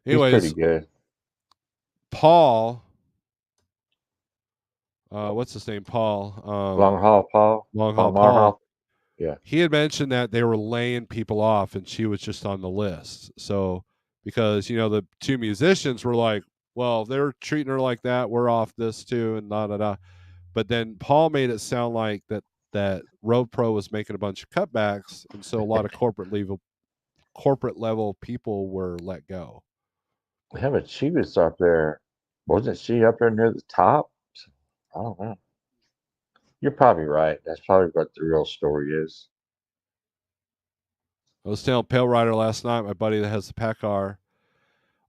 Anyways, He's pretty good. Paul. What's his name? Paul. Long Haul Paul. Long Haul Paul. Yeah. He had mentioned that they were laying people off, and she was just on the list. So, because you know the 2 musicians were like, "Well, if they're treating her like that, we're off this too," and da da da. But then Paul made it sound like that Road Pro was making a bunch of cutbacks, and so a lot of corporate level people were let go. Yeah, but she was up there. Wasn't she up there near the top? I don't know. You're probably right. That's probably what the real story is. I was telling Pale Rider last night, my buddy that has the PACCAR,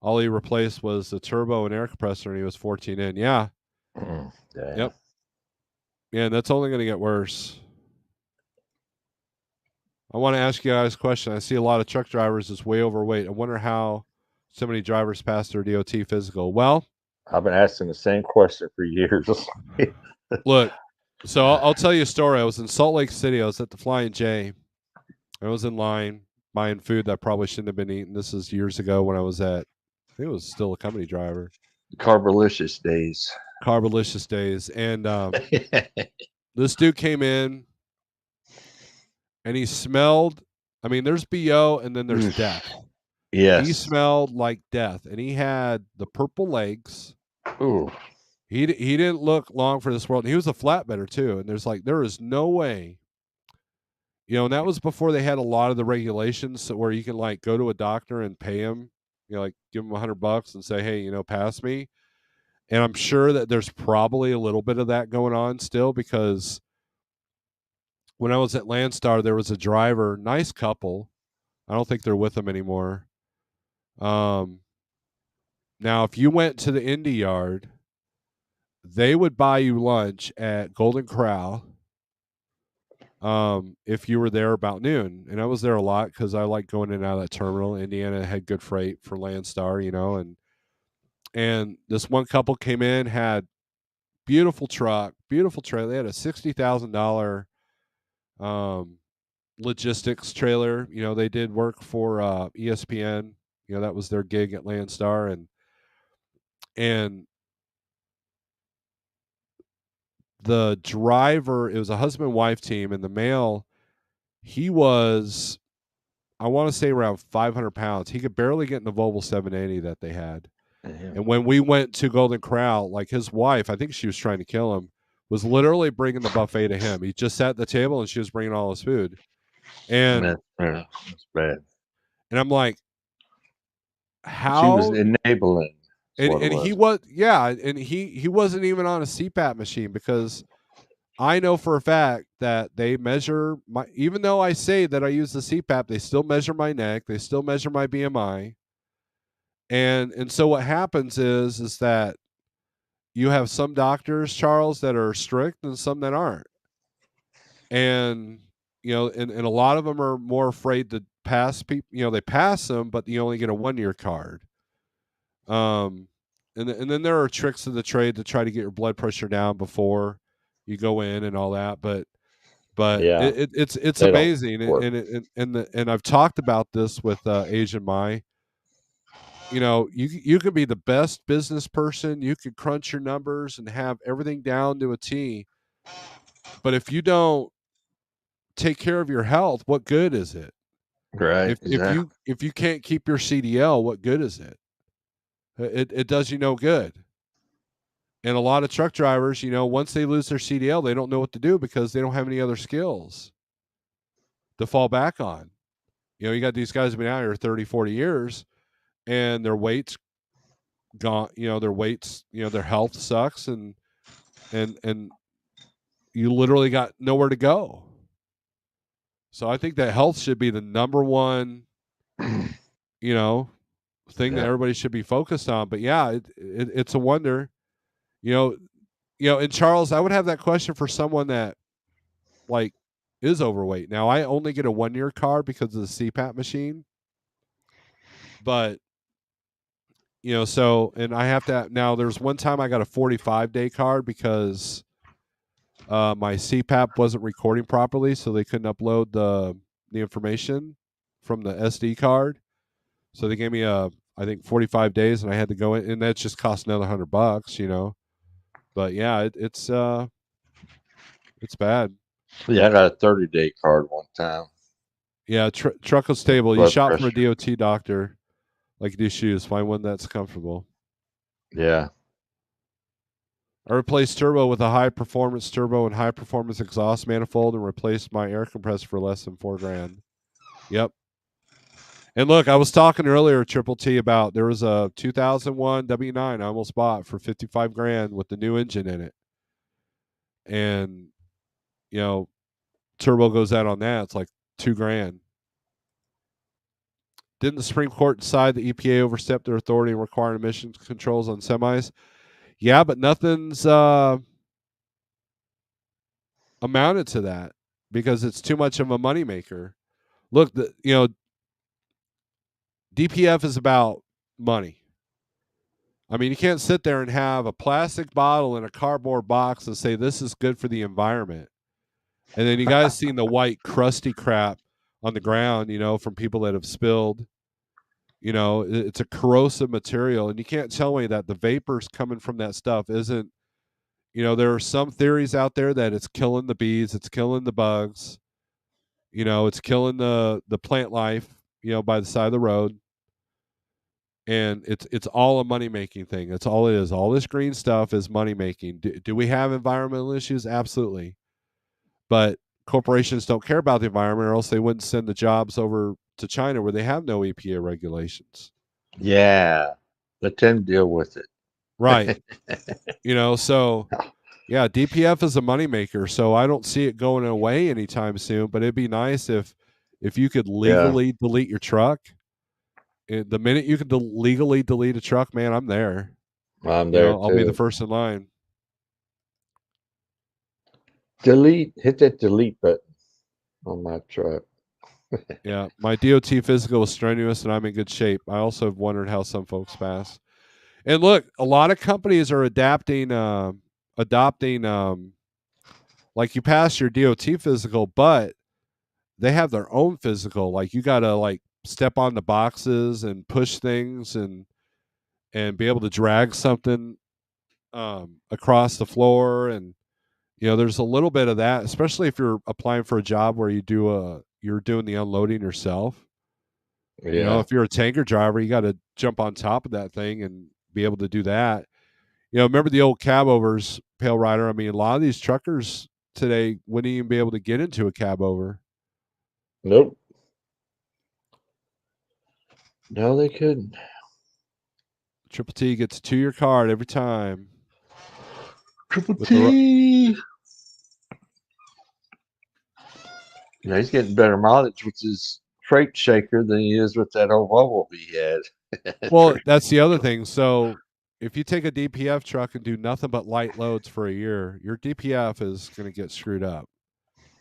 all he replaced was the turbo and air compressor, and he was 14 in. Yeah. Yeah. Yep. Yeah, and that's only going to get worse. I want to ask you guys a question. I see a lot of truck drivers that's way overweight. I wonder how so many drivers pass their DOT physical. Well, I've been asking the same question for years. look, so I'll tell you a story. I was in Salt Lake City. I was at the Flying J. I was in line buying food that I probably shouldn't have been eating. This is years ago when I was at, I think it was still a company driver. Carbolicious days. Carbolicious days. And this dude came in and he smelled, I mean, there's BO and then there's death. Yes. He smelled like death, and he had the purple legs. Ooh. He didn't look long for this world. And he was a flatbedder too. And there is no way, and that was before they had a lot of the regulations where you can like go to a doctor and pay him, like give him $100 and say, hey, pass me. And I'm sure that there's probably a little bit of that going on still, because when I was at Landstar, there was a driver, nice couple. I don't think they're with them anymore. Now, if you went to the Indy Yard, they would buy you lunch at Golden Corral if you were there about noon. And I was there a lot because I like going in and out of that terminal. Indiana had good freight for Landstar, and this one couple came in, had beautiful truck, beautiful trailer. They had a $60,000 logistics trailer. They did work for ESPN. That was their gig at Landstar, and the driver, it was a husband and wife team, and the male, he was, I want to say, around 500 pounds. He could barely get in the Volvo 780 that they had. And when we went to Golden Corral, like his wife, I think she was trying to kill him, was literally bringing the buffet to him. He just sat at the table and she was bringing all his food. And that's bad. And I'm like, how? She was enabling. And he was, yeah, and he wasn't even on a CPAP machine, because I know for a fact that they measure even though I say that I use the CPAP, they still measure my neck, they still measure my BMI. And so what happens is that you have some doctors, Charles, that are strict and some that aren't. And and a lot of them are more afraid to pass people. They pass them, but you only get a 1-year card. And then there are tricks of the trade to try to get your blood pressure down before you go in and all that. But yeah, it's amazing. And I've talked about this with Asian Mai. You could be the best business person. You could crunch your numbers and have everything down to a T. But if you don't take care of your health, what good is it? Right. If you can't keep your CDL, what good is it? It does you no good. And a lot of truck drivers, once they lose their CDL, they don't know what to do because they don't have any other skills to fall back on. You got these guys who've been out here 30, 40 years, and their weight's gone, their weights, their health sucks, and you literally got nowhere to go. So I think that health should be the number one, thing that everybody should be focused on. But yeah, it's a wonder, and Charles, I would have that question for someone that like is overweight. Now I only get a 1-year card because of the CPAP machine, but so, and I have to, now there's one time I got a 45-day card because my CPAP wasn't recording properly, so they couldn't upload the information from the SD card. So they gave me I think 45 days, and I had to go in, and that just cost another $100, But yeah, it's bad. Yeah, I got a 30-day card one time. Yeah, truck was stable. You shop from a DOT doctor, like you do shoes. Find one that's comfortable. Yeah. I replaced turbo with a high-performance turbo and high-performance exhaust manifold, and replaced my air compressor for less than $4,000. Yep. And look, I was talking earlier, Triple T, about there was a 2001 W9 I almost bought for $55,000 with the new engine in it, and turbo goes out on that. It's like $2,000. Didn't the Supreme Court decide the EPA overstepped their authority in requiring emissions controls on semis? Yeah, but nothing's amounted to that because it's too much of a moneymaker. Look, DPF is about money. I mean, you can't sit there and have a plastic bottle in a cardboard box and say this is good for the environment. And then you guys seen the white crusty crap on the ground, from people that have spilled. It's a corrosive material, and you can't tell me that the vapors coming from that stuff isn't. There are some theories out there that it's killing the bees, it's killing the bugs, it's killing the plant life, by the side of the road. And it's all a money making thing. That's all it is. All this green stuff is money making. Do we have environmental issues? Absolutely. But corporations don't care about the environment, or else they wouldn't send the jobs over to China where they have no EPA regulations. Yeah. Let them deal with it. Right. So yeah, DPF is a moneymaker. So I don't see it going away anytime soon, but it'd be nice if you could legally delete your truck. The minute you can legally delete a truck, man, I'm there. I'm there I'll be the first in line. Delete, hit that delete button on my truck. Yeah, my DOT physical was strenuous and I'm in good shape. I also have wondered how some folks pass. And look, a lot of companies are adopting, like you pass your DOT physical, but they have their own physical. Like you got to step on the boxes and push things and be able to drag something across the floor. And, there's a little bit of that, especially if you're applying for a job where you're doing the unloading yourself. Yeah. If you're a tanker driver, you got to jump on top of that thing and be able to do that. Remember the old cab overs, Pale Rider? I mean, a lot of these truckers today wouldn't even be able to get into a cab over. Nope. No, they couldn't. Triple T gets a 2-year card every time. Triple T. Yeah, he's getting better mileage with his freight shaker than he is with that old Volvo he had. Well, that's the other thing. So if you take a DPF truck and do nothing but light loads for a year, your DPF is going to get screwed up.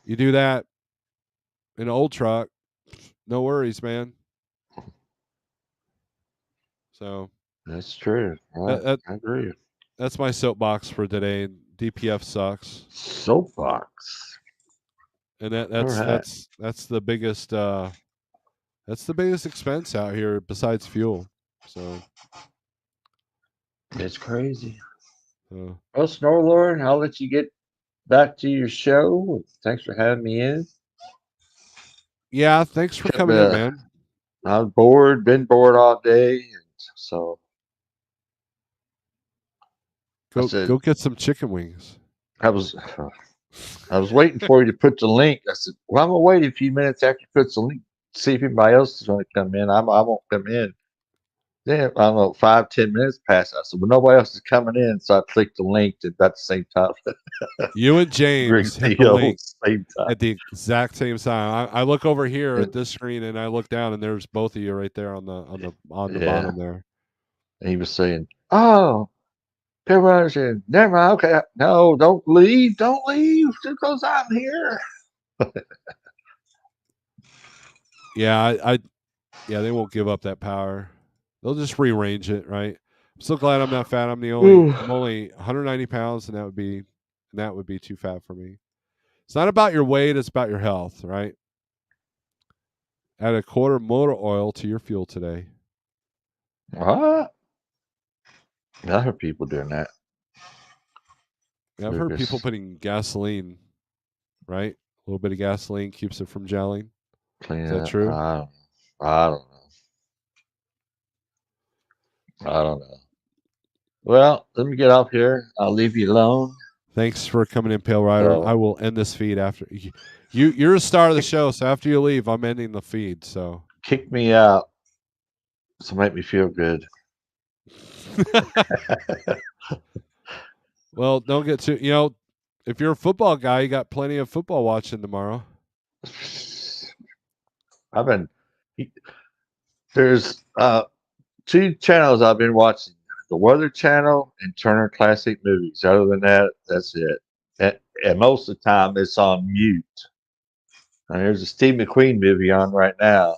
You do that in an old truck, no worries, man. So that's true. I agree. That's my soapbox for today. DPF sucks. Soapbox. And that's the biggest expense out here besides fuel. So it's crazy. Well, Snorlord, I'll let you get back to your show. Thanks for having me in. Yeah, thanks for coming in, man. I was bored, been bored all day, and so go get some chicken wings. I was waiting for you to put the link. I said, well, I'm gonna wait a few minutes after you put the link, see if anybody else is gonna come in. I won't come in. Then I don't know, 5-10 minutes passed. I said, well, nobody else is coming in, so I clicked the link at about the same time. You and James hit the link at the exact same time. I look over here at this screen and I look down and there's both of you right there on the bottom there. And he was saying, "Oh, everyone said, never mind. Okay, no, don't leave, because I'm here." Yeah, they won't give up that power. They'll just rearrange it, right? I'm so glad I'm not fat. I'm only 190 pounds, and that would be too fat for me. It's not about your weight; it's about your health, right? Add a quarter motor oil to your fuel today. What? I heard people doing that. Yeah, I've heard people putting gasoline, right? A little bit of gasoline keeps it from gelling. Is that true? I don't know. Well, let me get off here. I'll leave you alone. Thanks for coming in, Pale Rider. I will end this feed after you're a star of the show. So after you leave, I'm ending the feed. So kick me out. So make me feel good. Well, don't get too. If you're a football guy, you got plenty of football watching tomorrow. There's 2 channels I've been watching: the Weather Channel and Turner Classic Movies. Other than that, that's it. and most of the time it's on mute. And there's a Steve McQueen movie on right now.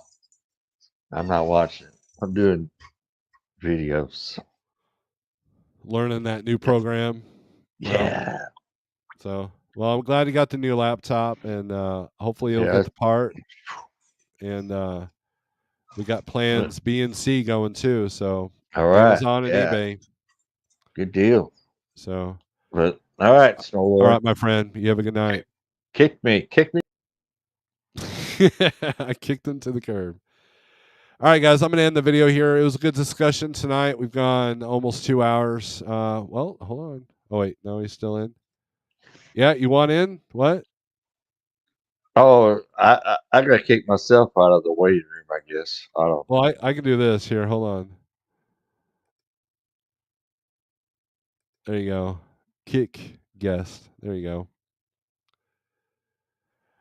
I'm not watching it. I'm doing videos. Learning that new program. Well, Yeah. So, well, I'm glad you got the new laptop, and hopefully you'll Yeah. get the part. And we got plans B and C going too. So All right. Amazon and Yeah. eBay. Good deal. So, But all right, Snow all Lord. right, my friend. You have a good night. Kick me. I kicked him to the curb. All right, guys, I'm going to end the video here. It was a good discussion tonight. We've gone almost 2 hours. Well, hold on. Oh, wait. No, he's still in. Yeah, you want in? What? Oh, I gotta kick myself out of the waiting room, I guess. I don't. Well, I can do this here. Hold on. There you go. Kick guest. There you go.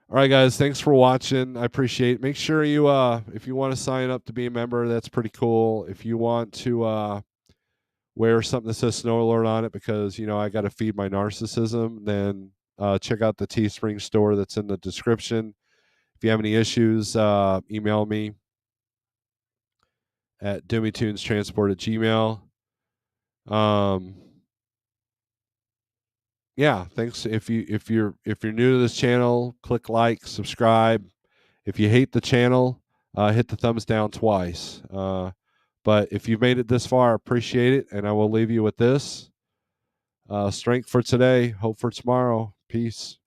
All right, guys. Thanks for watching. I appreciate it. Make sure you, if you want to sign up to be a member, that's pretty cool. If you want to wear something that says Snow Alert on it because, I got to feed my narcissism, then check out the Teespring store that's in the description. If you have any issues, email me at doomytunestransport@gmail.com. Yeah, thanks. If you're new to this channel, click like, subscribe. If you hate the channel, hit the thumbs down twice. But if you've made it this far, I appreciate it, and I will leave you with this: strength for today, hope for tomorrow. Peace.